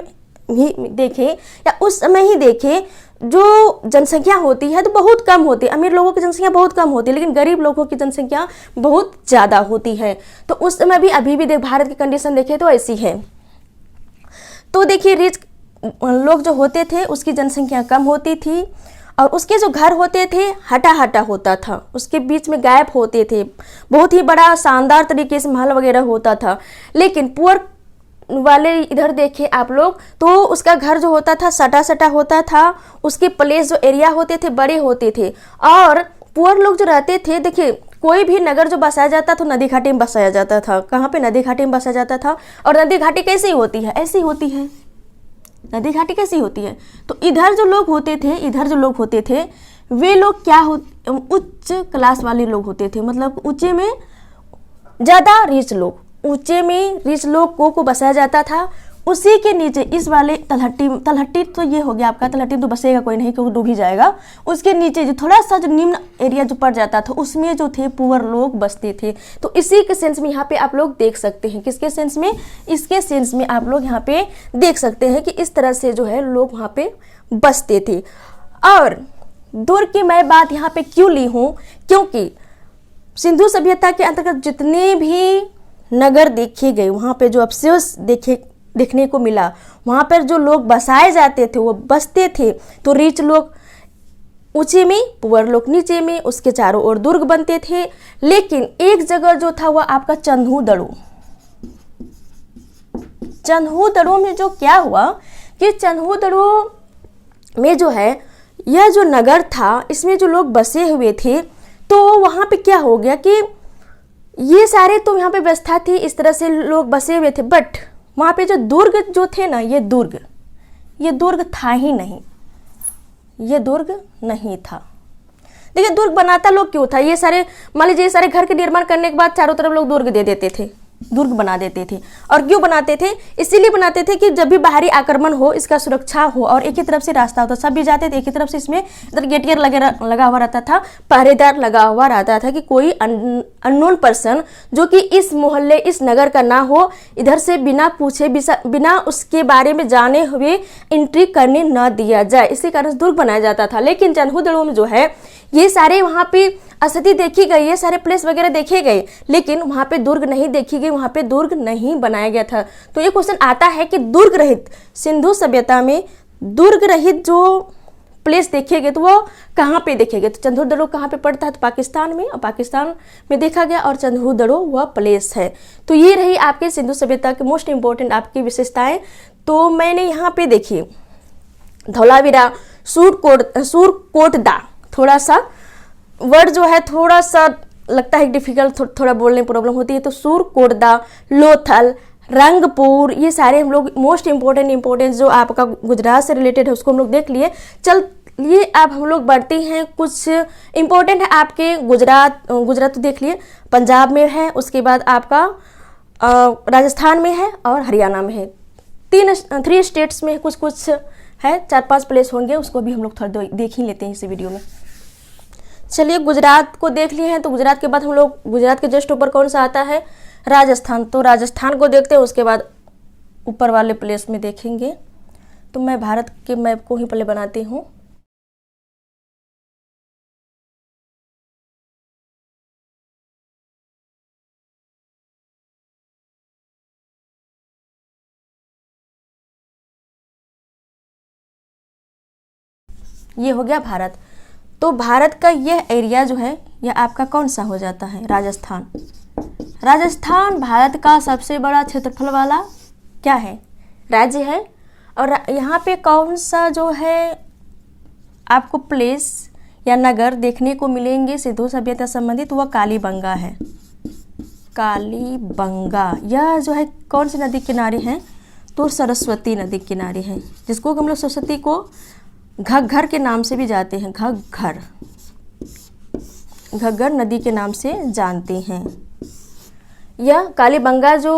ही देखें या उस समय ही देखें, जो जनसंख्या होती है तो बहुत कम होती है। अमीर लोगों की जनसंख्या बहुत कम होती है, लेकिन गरीब लोगों की जनसंख्या बहुत ज़्यादा होती है। तो उस समय भी अभी भी भारत की कंडीशन देखें तो ऐसी है। तो देखिए रिच लोग जो होते थे उसकी जनसंख्या कम होती थी और उसके जो घर होते थे हटा होता था, उसके बीच में गैप होते थे, बहुत ही बड़ा शानदार तरीके से महल वगैरह होता था। लेकिन पुअर वाले इधर देखे आप लोग तो उसका घर जो होता था सटा होता था, उसके प्लेस जो एरिया होते थे बड़े होते थे। और पुअर लोग जो रहते थे, देखिए कोई भी नगर जो बसाया जाता तो नदी घाटी में बसाया जाता था। कहाँ पे? नदी घाटी में बसाया जाता था। और नदी घाटी कैसी होती है? ऐसी होती है, नदी घाटी कैसी होती है। तो इधर जो लोग होते थे वे लोग क्या उच्च क्लास वाले लोग होते थे, मतलब ऊंचे में ज़्यादा रिच लोग, ऊंचे में रिच लोग को बसाया जाता था। उसी के नीचे इस वाले तलहट्टी तो ये हो गया आपका, तलहट्टी तो बसेगा कोई नहीं क्योंकि डूब ही जाएगा। उसके नीचे जो थोड़ा सा जो निम्न एरिया जो पड़ जाता था उसमें जो थे पुअर लोग बसते थे। तो इसी के सेंस में यहाँ पे आप लोग देख सकते हैं, किसके सेंस में, इसके सेंस में आप लोग यहाँ पे देख सकते हैं कि इस तरह से जो है लोग वहाँ पे बसते थे। और दुर्ग की मैं बात यहाँ पे क्यों ली हूँ, क्योंकि सिंधु सभ्यता के अंतर्गत जितने भी नगर देखे गए, वहाँ पे जो अवशेष देखने को मिला, वहाँ पर जो लोग बसाए जाते थे वो बसते थे। तो रिच लोग ऊंचे में, पुअर लोग नीचे में, उसके चारों ओर दुर्ग बनते थे। लेकिन एक जगह जो था वह आपका चंदहूदड़ो में जो क्या हुआ कि चंदहूदड़ो में जो है यह जो नगर था इसमें जो लोग बसे हुए थे, तो वहाँ पे क्या हो गया कि ये सारे तो यहाँ पे व्यवस्था थी, इस तरह से लोग बसे हुए थे, बट वहाँ पे जो दुर्ग जो थे ना, ये दुर्ग था ही नहीं, ये दुर्ग नहीं था। देखिए दुर्ग बनाता लोग क्यों था, ये सारे मान लीजिए सारे घर के निर्माण करने के बाद चारों तरफ लोग दुर्ग दे देते थे, दुर्ग बना देते थे। और क्यों बनाते थे, इसीलिए बनाते थे कि जब भी बाहरी आक्रमण हो इसका सुरक्षा हो, और एक ही तरफ से रास्ता होता, सब भी जाते थे एक ही तरफ से। इसमें इधर गेटियर लगा हुआ रहता था, पहरेदार लगा हुआ रहता था कि कोई अननोन पर्सन जो कि इस मोहल्ले इस नगर का ना हो, इधर से बिना पूछे बिना उसके बारे में जाने हुए एंट्री करने न दिया जाए, इसी कारण दुर्ग बनाया जाता था। लेकिन चंदहूदड़ो में जो है ये सारे वहाँ पे स्थिति देखी गई, ये सारे प्लेस वगैरह देखे गए, लेकिन वहाँ पे दुर्ग नहीं देखी गई, वहाँ पे दुर्ग नहीं बनाया गया था। तो ये क्वेश्चन आता है कि दुर्ग रहित सिंधु सभ्यता में दुर्ग रहित जो प्लेस देखे गए तो वो कहाँ पे देखे गए। तो चंदहूदड़ो कहाँ पे पड़ता है, तो पाकिस्तान में, और पाकिस्तान में देखा गया और चंदहूदड़ो वह प्लेस है। तो ये रही आपके सिंधु सभ्यता के मोस्ट इंपॉर्टेंट आपकी विशेषताएं। तो मैंने यहाँ पे देखिए धौलावीरा, सूरकोटदा, थोड़ा सा वर्ड जो है थोड़ा सा लगता है डिफिकल्ट, थोड़ा बोलने में प्रॉब्लम होती है। तो सूरकोटदा, लोथल, रंगपुर, ये सारे हम लोग मोस्ट इंपॉर्टेंट जो आपका गुजरात से रिलेटेड है उसको हम लोग देख लिए। चलिए अब हम लोग बढ़ते हैं, कुछ इंपॉर्टेंट है आपके गुजरात तो देख लिए, पंजाब में है, उसके बाद आपका राजस्थान में है और हरियाणा में है, 3 स्टेट्स में कुछ है, 4-5 प्लेस होंगे, उसको भी हम लोग थोड़ा देख ही लेते हैं इस वीडियो में। चलिए गुजरात को देख लिए हैं, तो गुजरात के बाद हम लोग गुजरात के जस्ट ऊपर कौन सा आता है, राजस्थान। तो राजस्थान को देखते हैं, उसके बाद ऊपर वाले प्लेस में देखेंगे। तो मैं भारत के मैप को ही पहले बनाती हूँ। ये हो गया भारत। तो भारत का यह एरिया जो है यह आपका कौन सा हो जाता है, राजस्थान। राजस्थान भारत का सबसे बड़ा क्षेत्रफल वाला क्या है, राज्य है। और यहाँ पे कौन सा जो है आपको प्लेस या नगर देखने को मिलेंगे सिंधु सभ्यता संबंधित, वह कालीबंगा है। कालीबंगा यह जो है कौन सी नदी किनारे है, तो सरस्वती नदी किनारे है, जिसको हम लोग सरस्वती को घग्घर के नाम से भी जाते हैं, घग्घर नदी के नाम से जानते हैं। यह कालीबंगा जो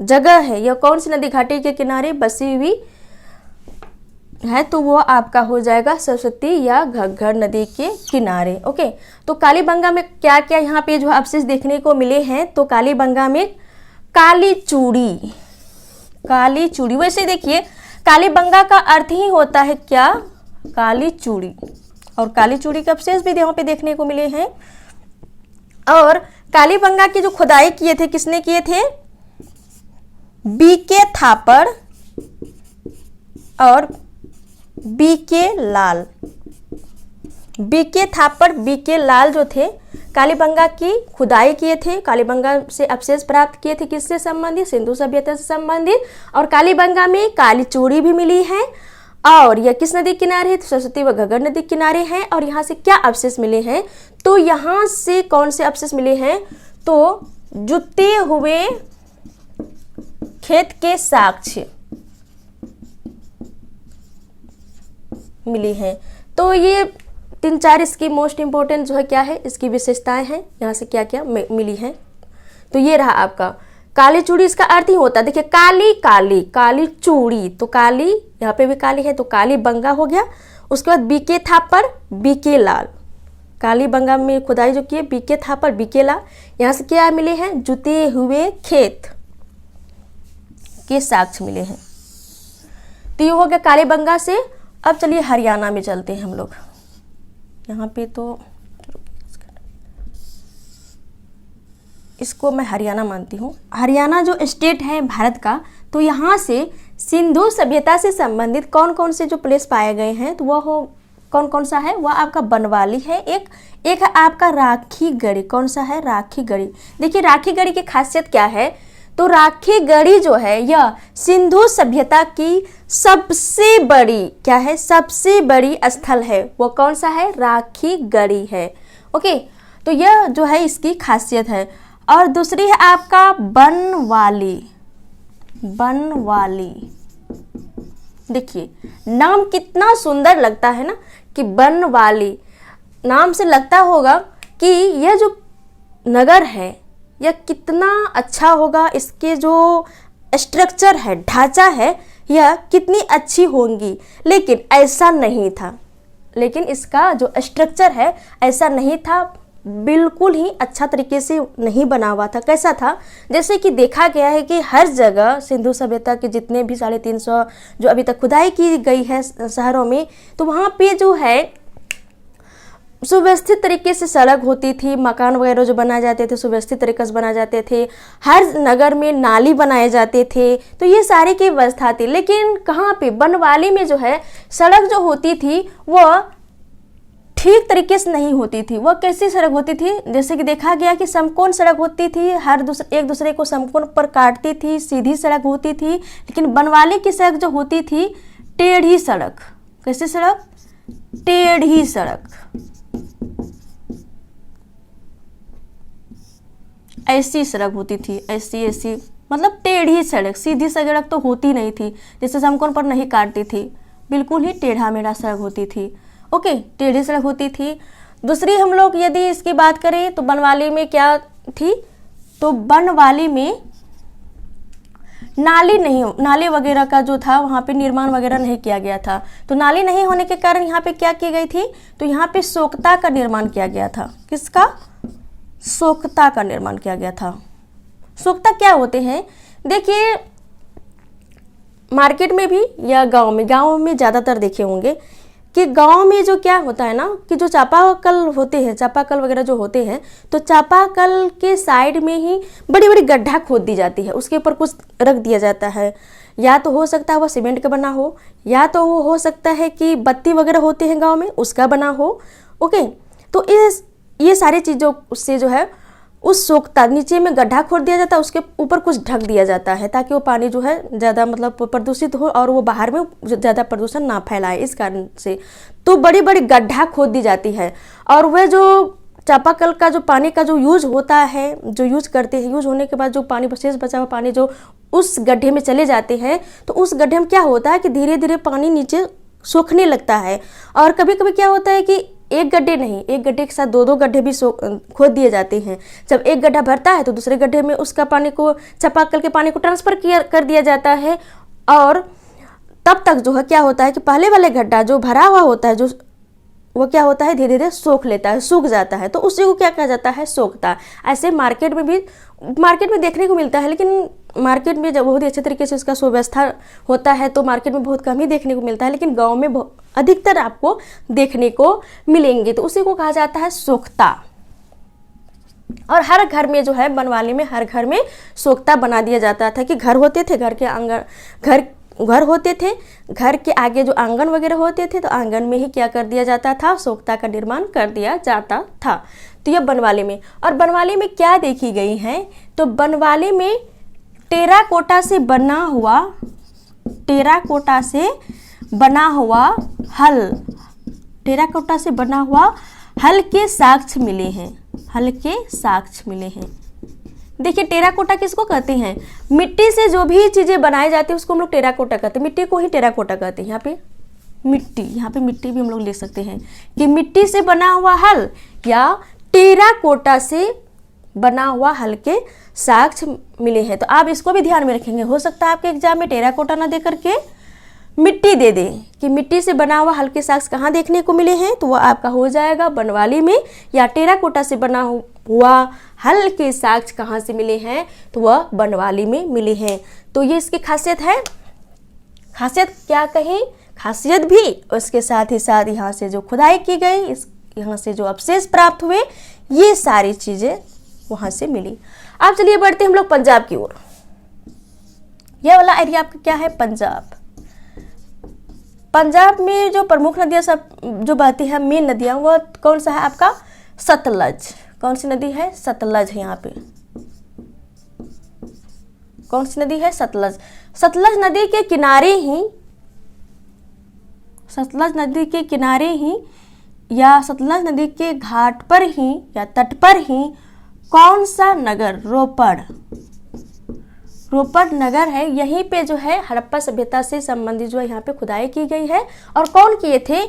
जगह है यह कौन सी नदी घाटी के किनारे बसी हुई है, तो वो आपका हो जाएगा सरस्वती या घग्घर नदी के किनारे। ओके, तो कालीबंगा में क्या क्या यहाँ पे जो अवशेष देखने को मिले हैं, तो कालीबंगा में काली चूड़ी, वैसे देखिए कालीबंगा का अर्थ ही होता है क्या, काली चूड़ी, और काली चूड़ी के अवशेष भी यहाँ पे देखने को मिले हैं। और कालीबंगा की जो खुदाई किए थे किसने किए थे, बीके थापड़ और बीके लाल। बीके थापड़ बीके लाल जो थे कालीबंगा की खुदाई किए थे, कालीबंगा से अवशेष प्राप्त किए थे, किससे संबंधित, सिंधु सभ्यता से संबंधित। और कालीबंगा में काली चूड़ी भी मिली है, और यह किस नदी किनारे है, सरस्वती व घग्घर नदी किनारे हैं। और यहाँ से क्या अवशेष मिले हैं, तो यहाँ से कौन से अवशेष मिले हैं, तो जुते हुए खेत के साक्ष्य, मिली हैं। तो ये 3-4 इसकी मोस्ट इम्पोर्टेंट जो है क्या है, इसकी विशेषताएं हैं, यहाँ से क्या क्या मिली हैं। तो ये रहा आपका काली चूड़ी। इसका अर्थ ही होता है, देखिए काली काली काली चूड़ी, तो काली यहाँ पे भी काली है तो काली बंगा हो गया। उसके बाद बीके थापर बीके लाल, काली बंगा में खुदाई जो की है, बीके थापर बीके लाल। यहाँ से क्या मिले हैं, जुते हुए खेत के साक्ष्य मिले हैं। तो ये हो गया काली बंगा से। अब चलिए हरियाणा में चलते हैं हम लोग। यहाँ पे तो इसको मैं हरियाणा मानती हूँ। हरियाणा जो स्टेट है भारत का, तो यहाँ से सिंधु सभ्यता से संबंधित कौन कौन से जो प्लेस पाए गए हैं, तो वह हो कौन कौन सा है, वह आपका बनवाली है, एक है आपका राखी गढ़ी। कौन सा है, राखी गढ़ी। देखिए राखी गढ़ी की खासियत क्या है, तो राखी गढ़ी जो है यह सिंधु सभ्यता की सबसे बड़ी क्या है, सबसे बड़ी स्थल है। वो कौन सा है, राखी गढ़ी है। ओके, तो यह जो है इसकी खासियत है। और दूसरी है आपका बनवाली। बनवाली, देखिए नाम कितना सुंदर लगता है ना, कि बनवाली नाम से लगता होगा कि यह जो नगर है यह कितना अच्छा होगा, इसके जो स्ट्रक्चर है, ढांचा है, यह कितनी अच्छी होंगी। लेकिन ऐसा नहीं था, लेकिन इसका जो स्ट्रक्चर है ऐसा नहीं था, बिल्कुल ही अच्छा तरीके से नहीं बना हुआ था। कैसा था, जैसे कि देखा गया है कि हर जगह सिंधु सभ्यता के जितने भी 350 जो अभी तक खुदाई की गई है शहरों में, तो वहाँ पे जो है सुव्यवस्थित तरीके से सड़क होती थी, मकान वगैरह जो बनाए जाते थे सुव्यवस्थित तरीके से बनाए जाते थे, हर नगर में नाली बनाए जाते थे, तो ये सारी की व्यवस्था थी। लेकिन कहाँ पे, बनवाली में जो है सड़क जो होती थी वह ठीक तरीके से नहीं होती थी। वह कैसी सड़क होती थी, जैसे कि देखा गया कि समकोण सड़क होती थी, एक दूसरे को समकोण पर काटती थी, सीधी सड़क होती थी। लेकिन बनवाली की सड़क जो होती थी टेढ़ी सड़क। कैसी सड़क, टेढ़ी सड़क। ऐसी सड़क होती थी, ऐसी मतलब टेढ़ी सड़क, सीधी सड़क तो होती नहीं थी, जैसे समकोण पर नहीं काटती थी, बिल्कुल ही टेढ़ा मेढ़ा सड़क होती थी। ओके, टेढ़ी सड़क होती थी। दूसरी हम लोग यदि इसकी बात करें तो बनवाली में क्या थी, तो बनवाली में नाली नहीं, नाली वगैरह का जो था वहाँ पे निर्माण वगैरह नहीं किया गया था। तो नाली नहीं होने के कारण यहाँ पे क्या की गई थी, तो यहाँ पे सोख्ता का निर्माण किया गया था। किसका, सोख्ता का निर्माण किया गया था। सोख्ता क्या होते हैं, देखिए मार्केट में भी या गांव में ज़्यादातर देखे होंगे कि गांव में जो क्या होता है ना, कि जो चापाकल होते हैं, चापाकल वगैरह जो होते हैं, तो चापाकल के साइड में ही बड़ी बड़ी गड्ढा खोद दी जाती है, उसके ऊपर कुछ रख दिया जाता है। या तो हो सकता है वह सीमेंट का बना हो, या तो वो हो सकता है कि बत्ती वगैरह होते हैं गांव में उसका बना हो। ओके, तो ये सारी चीज़ों से जो है उस सोख्ता, नीचे में गड्ढा खोद दिया जाता है, उसके ऊपर कुछ ढक दिया जाता है ताकि वो पानी जो है ज़्यादा मतलब प्रदूषित हो और वो बाहर में ज़्यादा प्रदूषण ना फैलाए, इस कारण से तो बड़ी बड़ी गड्ढा खोद दी जाती है। और वह जो चापाकल का जो पानी का जो यूज होता है, जो यूज करते हैं, यूज होने के बाद जो पानी शेष बचा हुआ पानी जो उस गड्ढे में चले जाते हैं, तो उस गड्ढे में क्या होता है कि धीरे धीरे पानी नीचे सूखने लगता है। और कभी कभी क्या होता है कि एक गड्ढे नहीं, एक गड्ढे के साथ दो गड्ढे भी खोद दिए जाते हैं। जब एक गड्ढा भरता है तो दूसरे गड्ढे में उसका पानी को, चापाकल के पानी को ट्रांसफर कर दिया जाता है। और तब तक जो है क्या होता है कि पहले वाले गड्ढा जो भरा हुआ होता है, जो वो क्या होता है धीरे धीरे सोख लेता है, सूख जाता है, तो उसी को क्या कहा जाता है, सोखता। ऐसे मार्केट में देखने को मिलता है, लेकिन मार्केट में जब बहुत ही अच्छे तरीके से उसका सुव्यवस्था होता है तो मार्केट में बहुत कम ही देखने को मिलता है, लेकिन गांव में अधिकतर आपको देखने को मिलेंगे, तो उसी को कहा जाता है सोख्ता। और हर घर में जो है बनवाली में हर घर में सोख्ता बना दिया जाता था कि घर होते थे, घर के आंगन घर होते थे, घर के आगे जो आंगन वगैरह होते थे तो आंगन में ही क्या कर दिया जाता था, सोख्ता का निर्माण कर दिया जाता था। तो यह बनवाली में। और बनवाली में क्या देखी गई है, तो बनवाली में टेराकोटा से बना हुआ हल, टेराकोटा से बना हुआ हल के साक्ष्य मिले हैं, हल के साक्ष्य मिले हैं। देखिए टेराकोटा किसको कहते हैं, मिट्टी से जो भी चीजें बनाई जाती है उसको हम लोग टेराकोटा कहते हैं, मिट्टी को ही टेराकोटा कहते हैं। यहाँ पे मिट्टी, यहाँ पे मिट्टी भी हम लोग ले सकते हैं कि मिट्टी से बना हुआ हल या टेराकोटा से बना हुआ हल के साक्ष्य मिले हैं। तो आप इसको भी ध्यान में रखेंगे। हो सकता है आपके एग्जाम में टेराकोटा ना दे करके मिट्टी दे दे कि मिट्टी से बना हुआ हल के साक्ष्य कहाँ देखने को मिले हैं, तो वह आपका हो जाएगा बनवाली में। या टेराकोटा से बना हुआ हल के साक्ष्य कहाँ से मिले हैं, तो वह बनवाली में मिले हैं। तो ये इसकी खासियत है। खासियत क्या कहीं, खासियत भी, उसके साथ ही साथ यहाँ से जो खुदाई की गई, इस यहाँ से जो अवशेष प्राप्त हुए, ये सारी चीज़ें वहाँ से मिली। अब चलिए बढ़ते हम लोग पंजाब की ओर। यह वाला एरिया आपका क्या है, पंजाब। पंजाब में जो प्रमुख नदियाँ सब जो बहती है, मेन नदियाँ, वो कौन सा है आपका, सतलज। कौन सी नदी है, सतलज है। यहाँ पे कौन सी नदी है, सतलज। सतलज नदी के किनारे ही, सतलज नदी के किनारे ही या सतलज नदी के घाट पर ही या तट पर ही कौन सा नगर, रोपड़। रोपड़ नगर है। यहीं पे जो है हड़प्पा सभ्यता से संबंधित जो है यहाँ पे खुदाई की गई है। और कौन किए थे,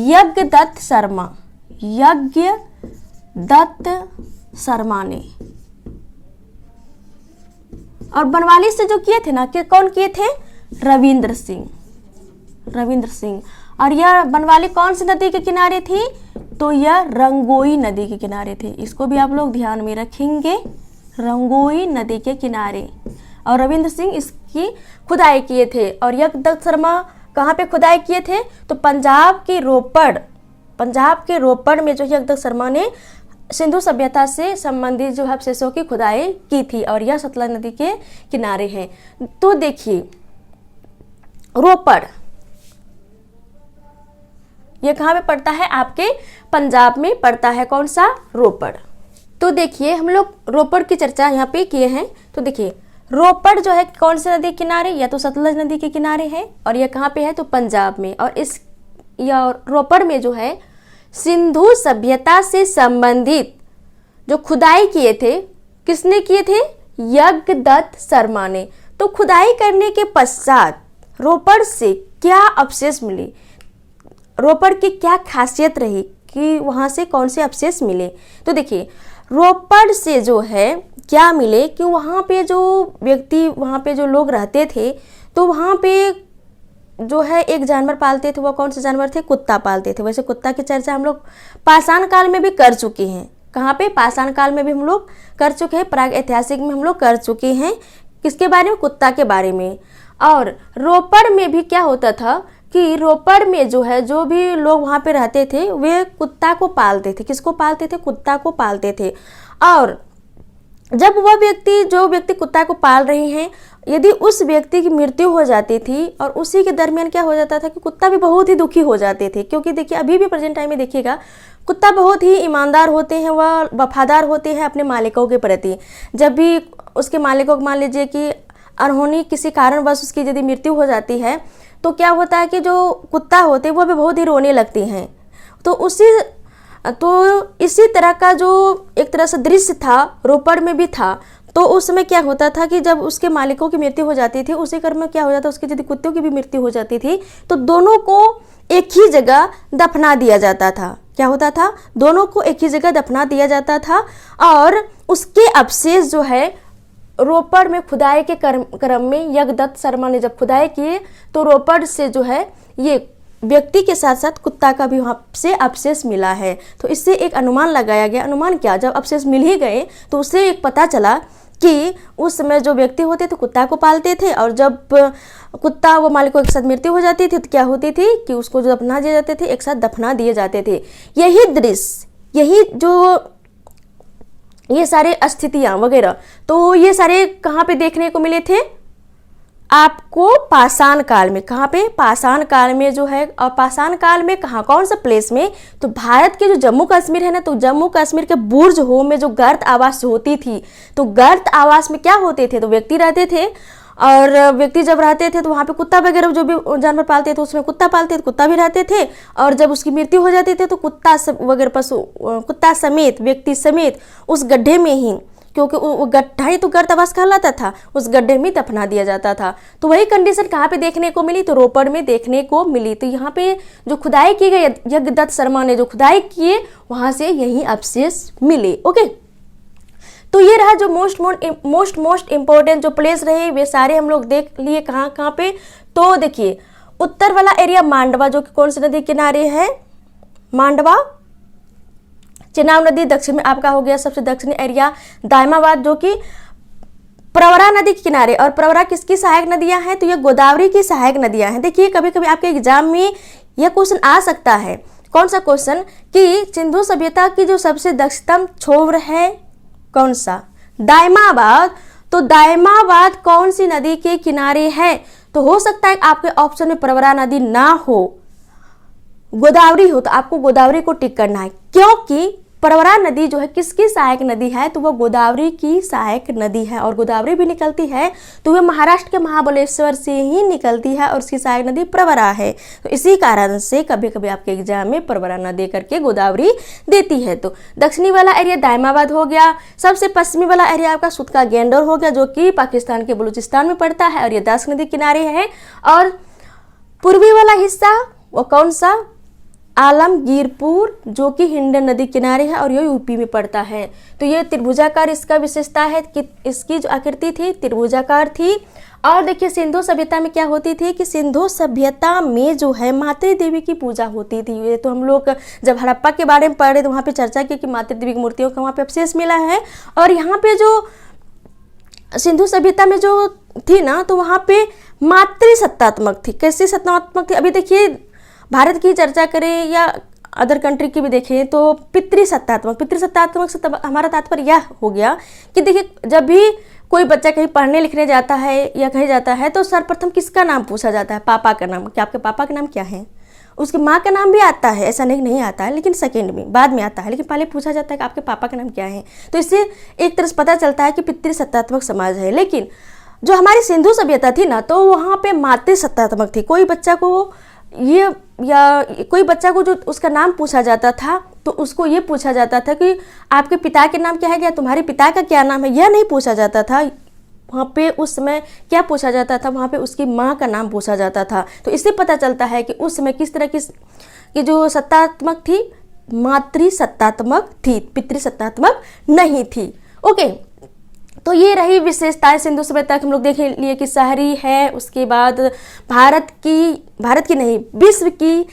यज्ञदत्त शर्मा। यज्ञदत्त शर्मा ने। और बनवाली से जो किए थे ना, कि कौन किए थे, रविंद्र सिंह। रविंद्र सिंह। और यह बनवाली कौन सी नदी के किनारे थी, तो यह रंगोई नदी के किनारे थे। इसको भी आप लोग ध्यान में रखेंगे, रंगोई नदी के किनारे। और रविंद्र सिंह इसकी खुदाई किए थे। और यज्ञदत्त शर्मा कहाँ पे खुदाई किए थे, तो पंजाब के रोपड़, पंजाब के रोपड़ में जो यज्ञदत्त शर्मा ने सिंधु सभ्यता से संबंधित जो अवशेषों की खुदाई की थी। और यह सतलज नदी के किनारे हैं। तो देखिए रोपड़, यह कहाँ पे पड़ता है, आपके पंजाब में पड़ता है। कौन सा, रोपड़। तो देखिए हम लोग रोपड़ की चर्चा यहाँ पे किए हैं। तो देखिए रोपड़ जो है कौन सी नदी के किनारे, या तो सतलज नदी के किनारे है। और यह कहाँ पे है, तो पंजाब में। और इस या रोपड़ में जो है सिंधु सभ्यता से संबंधित जो खुदाई किए थे, किसने किए थे, यज्ञदत्त शर्मा ने। तो खुदाई करने के पश्चात रोपड़ से क्या अवशेष मिले, रोपड़ की क्या खासियत रही कि वहाँ से कौन से अवशेष मिले। तो देखिए रोपड़ से जो है क्या मिले कि वहाँ पे जो व्यक्ति, वहाँ पे जो लोग रहते थे, तो वहाँ पे जो है एक जानवर पालते थे। वो कौन से जानवर थे, कुत्ता पालते थे। वैसे कुत्ता की चर्चा हम लोग पाषाण काल में भी कर चुके हैं। कहाँ पे, पाषाण काल में भी हम लोग कर चुके हैं, प्राग ऐतिहासिक में हम लोग कर चुके हैं। किसके बारे में, कुत्ता के बारे में। और रोपड़ में भी क्या होता था कि रोपड़ में जो है जो भी लोग वहाँ पे रहते थे, वे कुत्ता को पालते थे। किसको पालते थे, कुत्ता को पालते थे। और जब वह व्यक्ति, जो व्यक्ति कुत्ता को पाल रहे हैं, यदि उस व्यक्ति की मृत्यु हो जाती थी, और उसी के दरमियान क्या हो जाता था कि कुत्ता भी बहुत ही दुखी हो जाते थे। क्योंकि देखिए अभी भी प्रेजेंट टाइम में देखिएगा, कुत्ता बहुत ही ईमानदार होते हैं, वह वफादार होते हैं अपने मालिकों के प्रति। जब भी उसके मालिकों को, मान लीजिए कि अनहोनी किसी कारणवश उसकी यदि मृत्यु हो जाती है, तो क्या होता है कि जो कुत्ता होते हैं वह भी बहुत ही रोने लगती हैं। तो इसी तरह का जो एक तरह से दृश्य था रोपड़ में भी था। तो उस समय क्या होता था कि जब उसके मालिकों की मृत्यु हो जाती थी, उसी क्रम में क्या हो जाता, उसके यदि कुत्तों की भी मृत्यु हो जाती थी, तो दोनों को एक ही जगह दफना दिया जाता था। क्या होता था, दोनों को एक ही जगह दफना दिया जाता था। और उसके अवशेष जो है रोपड़ में खुदाई के क्रम में यज्ञदत्त शर्मा ने जब खुदाई किए, तो रोपड़ से जो है ये व्यक्ति के साथ साथ कुत्ता का भी वहाँ से अवशेष मिला है। तो इससे एक अनुमान लगाया गया। अनुमान क्या, जब अवशेष मिल ही गए तो उससे एक पता चला कि उस समय जो व्यक्ति होते थे कुत्ता को पालते थे, और जब कुत्ता वो मालिकों के साथ मृत्यु हो जाती थी तो क्या होती थी कि उसको जो दफना दिए जाते थे, एक साथ दफना दिए जाते थे। यही दृश्य, यही जो ये सारे स्थितियाँ वगैरह, तो ये सारे कहाँ पे देखने को मिले थे आपको, पाषाण काल में। कहाँ पे, पाषाण काल में जो है। और पाषाण काल में कहाँ, कौन सा प्लेस में, तो भारत के जो जम्मू कश्मीर है ना, तो जम्मू कश्मीर के बुर्ज होम में जो गर्त आवास होती थी, तो गर्त आवास में क्या होते थे, तो व्यक्ति रहते थे। और व्यक्ति जब रहते थे तो वहाँ पे कुत्ता वगैरह जो भी जानवर पालते थे उसमें कुत्ता पालते थे, कुत्ता भी रहते थे। और जब उसकी मृत्यु हो जाती थी तो कुत्ता वगैरह पशु, कुत्ता समेत, व्यक्ति समेत उस गड्ढे में ही क्योंकि वो गड्ढा ही तो गर्भावस्था कहलाता था, उस गड्ढे में दफना दिया जाता था। तो वही कंडीशन कहाँ पे देखने को मिली, तो रोपड़ में देखने को मिली। तो यहाँ पे जो खुदाई की गई, यज्ञदत्त शर्मा ने जो खुदाई किए, वहां से यही अवशेष मिले। ओके, तो ये रहा जो मोस्ट इम्पोर्टेंट जो प्लेस रहे, वे सारे हम लोग देख लिए कहाँ कहाँ पे। तो देखिए उत्तर वाला एरिया मांडवा, जो कि कौन सी नदी किनारे है, मांडवा चेनाब नदी। दक्षिण में आपका हो गया सबसे दक्षिणी एरिया दायमाबाद, जो कि प्रवरा नदी के किनारे। और प्रवरा किसकी सहायक नदियां हैं, तो ये गोदावरी की सहायक नदियां हैं। देखिए कभी कभी आपके एग्जाम में यह क्वेश्चन आ सकता है, कौन सा क्वेश्चन, कि सिंधु सभ्यता की जो सबसे दक्षिणतम छोर है कौन सा, दायमाबाद। तो दायमाबाद कौन सी नदी के किनारे है, तो हो सकता है आपके ऑप्शन में प्रवरा नदी ना हो, गोदावरी हो, तो आपको गोदावरी को टिक करना है, क्योंकि प्रवरा नदी जो है किसकी सहायक नदी है, तो वह गोदावरी की सहायक नदी है। और गोदावरी भी निकलती है तो वह महाराष्ट्र के महाबलेश्वर से ही निकलती है, और उसकी सहायक नदी प्रवरा है। तो इसी कारण से कभी कभी आपके एग्जाम में प्रवरा न दे करके गोदावरी देती है। तो दक्षिणी वाला एरिया दायमाबाद हो गया। सबसे पश्चिमी वाला एरिया आपका सुतका गेंडोर हो गया, जो कि पाकिस्तान के बलूचिस्तान में पड़ता है, और ये दास नदी किनारे है। और पूर्वी वाला हिस्सा वो कौन सा, आलमगीरपुर, जो कि हिंडन नदी किनारे है, और ये यूपी में पड़ता है। तो ये त्रिभुजाकार इसका विशेषता है कि इसकी जो आकृति थी त्रिभुजाकार थी। और देखिए सिंधु सभ्यता में क्या होती थी, कि सिंधु सभ्यता में जो है मातृ देवी की पूजा होती थी। ये तो हम लोग जब हड़प्पा के बारे में पढ़े तो वहाँ पे चर्चा की कि मातृ देवी की मूर्तियों का वहाँ पे अवशेष मिला है। और यहाँ पे जो सिंधु सभ्यता में जो थी ना, तो वहाँ पे मातृ सत्तात्मक थी। कैसे सत्तात्मक थी, अभी देखिए भारत की चर्चा करें या अदर कंट्री की भी देखें तो पितृसत्तात्मक से हमारा तात्पर्य यह हो गया कि देखिए जब भी कोई बच्चा कहीं पढ़ने लिखने जाता है या कहीं जाता है तो सर्वप्रथम किसका नाम पूछा जाता है, पापा का नाम। कि आपके पापा का नाम क्या है, उसकी माँ का नाम भी आता है, ऐसा नहीं आता है, लेकिन सेकेंड में बाद में आता है, लेकिन पहले पूछा जाता है कि आपके पापा का नाम क्या है। तो इससे एक तरह से पता चलता है कि पितृसत्तात्मक समाज है। लेकिन जो हमारी सिंधु सभ्यता थी ना, तो वहाँ पे मातृ सत्तात्मक थी। कोई बच्चा को जो उसका नाम पूछा जाता था तो उसको ये पूछा जाता था कि आपके पिता के नाम क्या है या तुम्हारे पिता का क्या नाम है, यह नहीं पूछा जाता था। वहाँ पे उस समय क्या पूछा जाता था, वहाँ पे उसकी माँ का नाम पूछा जाता था। तो इससे पता चलता है कि उस समय किस तरह की जो सत्तात्मक थी, मातृ सत्तात्मक थी, पितृसत्तात्मक नहीं थी। ओके, तो ये रही विशेषताएं सिंधु सभ्यता की। हम लोग देख लिए कि शहरी है, उसके बाद भारत की नहीं विश्व की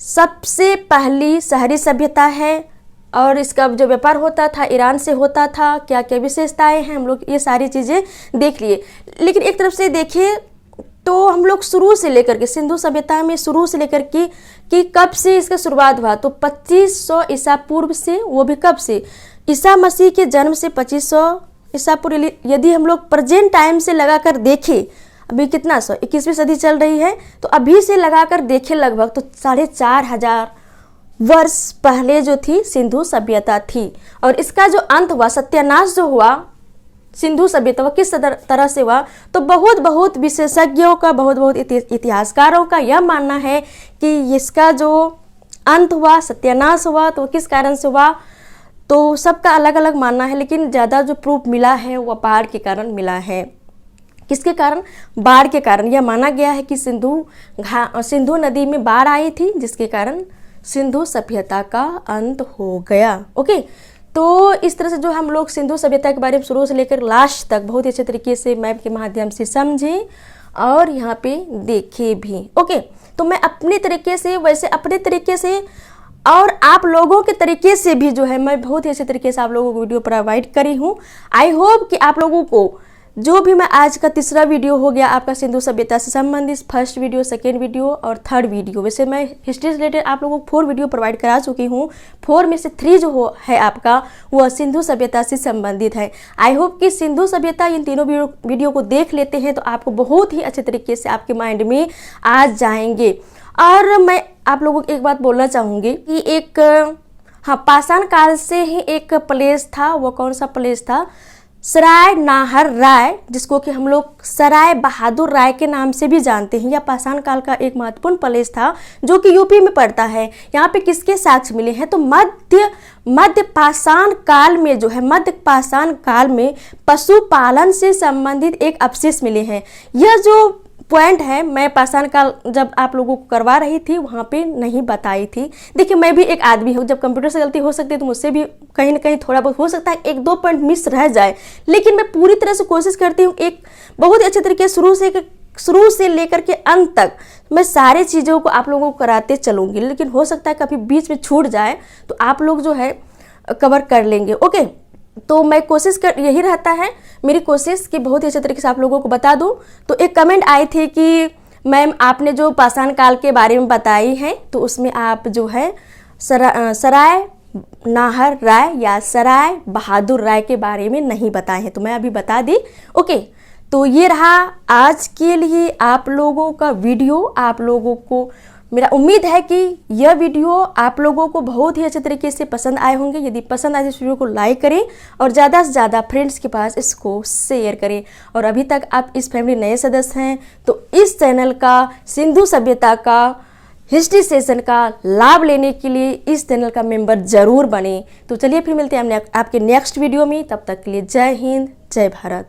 सबसे पहली शहरी सभ्यता है, और इसका जो व्यापार होता था ईरान से होता था। क्या क्या विशेषताएं हैं, हम लोग ये सारी चीज़ें देख लिए। लेकिन एक तरफ से देखिए तो हम लोग शुरू से लेकर के सिंधु सभ्यता में शुरू से लेकर के कि कब से इसका शुरुआत हुआ, तो 2500 ईसा पूर्व से, वो भी कब से, ईसा मसीह के जन्म से 2500 ईसा पूर्व। यदि हम लोग प्रेजेंट टाइम से लगाकर देखें, अभी कितना 21वीं सदी चल रही है, तो अभी से लगाकर देखें लगभग तो 4500 वर्ष पहले जो थी सिंधु सभ्यता थी। और इसका जो अंत हुआ, सत्यानाश जो हुआ सिंधु सभ्यता, वह किस तरह से हुआ, तो बहुत विशेषज्ञों का, बहुत इतिहासकारों का यह मानना है कि इसका जो अंत हुआ, सत्यानाश हुआ, तो किस कारण से हुआ, तो सबका अलग अलग मानना है। लेकिन ज़्यादा जो प्रूफ मिला है वह बाढ़ के कारण मिला है। किसके कारण, बाढ़ के कारण। यह माना गया है कि सिंधु नदी में बाढ़ आई थी, जिसके कारण सिंधु सभ्यता का अंत हो गया। ओके, तो इस तरह से जो हम लोग सिंधु सभ्यता के बारे में शुरू से लेकर लास्ट तक बहुत ही अच्छे तरीके से मैप के माध्यम से समझे और यहाँ पे देखे भी। ओके, तो मैं अपने तरीके से और आप लोगों के तरीके से भी जो है मैं बहुत ही अच्छे तरीके से आप लोगों को वीडियो प्रोवाइड करी हूँ। आई होप कि आप लोगों को जो भी मैं आज का तीसरा वीडियो हो गया आपका सिंधु सभ्यता से संबंधित, फर्स्ट वीडियो, सेकेंड वीडियो और थर्ड वीडियो, वैसे मैं हिस्ट्री से रिलेटेड आप लोगों को 4 वीडियो प्रोवाइड करा चुकी हूँ। 4 में से 3 जो है आपका वह सिंधु सभ्यता से संबंधित है। आई होप कि सिंधु सभ्यता इन तीनों वीडियो को देख लेते हैं तो आपको बहुत ही अच्छे तरीके से आपके माइंड में आ जाएंगे। और मैं आप लोगों को एक बात बोलना चाहूँगी कि एक पाषाण काल से ही एक प्लेस था, वो कौन सा प्लेस था, सराय नाहर राय, जिसको कि हम लोग सराय बहादुर राय के नाम से भी जानते हैं, यह पाषाण काल का एक महत्वपूर्ण प्लेस था जो कि यूपी में पड़ता है। यहाँ पे किसके साक्ष्य मिले हैं? तो मध्य पाषाण काल में जो है, मध्य पाषाण काल में पशुपालन से संबंधित एक अवशेष मिले हैं। यह जो पॉइंट है मैं पाषाण काल जब आप लोगों को करवा रही थी वहाँ पे नहीं बताई थी। देखिए मैं भी एक आदमी हूँ, जब कंप्यूटर से गलती हो सकती है तो मुझसे भी कहीं ना कहीं थोड़ा बहुत हो सकता है, एक दो पॉइंट मिस रह जाए, लेकिन मैं पूरी तरह से कोशिश करती हूँ एक बहुत ही अच्छे तरीके शुरू से लेकर के अंत तक मैं सारे चीज़ों को आप लोगों को कराते चलूँगी। लेकिन हो सकता है कभी बीच में छूट जाए तो आप लोग जो है कवर कर लेंगे। ओके, तो मैं कोशिश कर यही रहता है मेरी कोशिश कि बहुत ही अच्छे तरीके से आप लोगों को बता दूं। तो एक कमेंट आई थी कि मैम आपने जो पाषाण काल के बारे में बताई है तो उसमें आप जो है सराय नाहर राय या सराय बहादुर राय के बारे में नहीं बताए हैं, तो मैं अभी बता दी। ओके, तो ये रहा आज के लिए आप लोगों का वीडियो। आप लोगों को मेरा उम्मीद है कि यह वीडियो आप लोगों को बहुत ही अच्छे तरीके से पसंद आए होंगे। यदि पसंद आए तो इस वीडियो को लाइक करें और ज़्यादा से ज़्यादा फ्रेंड्स के पास इसको शेयर करें। और अभी तक आप इस फैमिली नए सदस्य हैं तो इस चैनल का सिंधु सभ्यता का हिस्ट्री सेशन का लाभ लेने के लिए इस चैनल का मेंबर जरूर बने। तो चलिए फिर मिलते हैं आपके नेक्स्ट वीडियो में, तब तक के लिए जय हिंद जय भारत।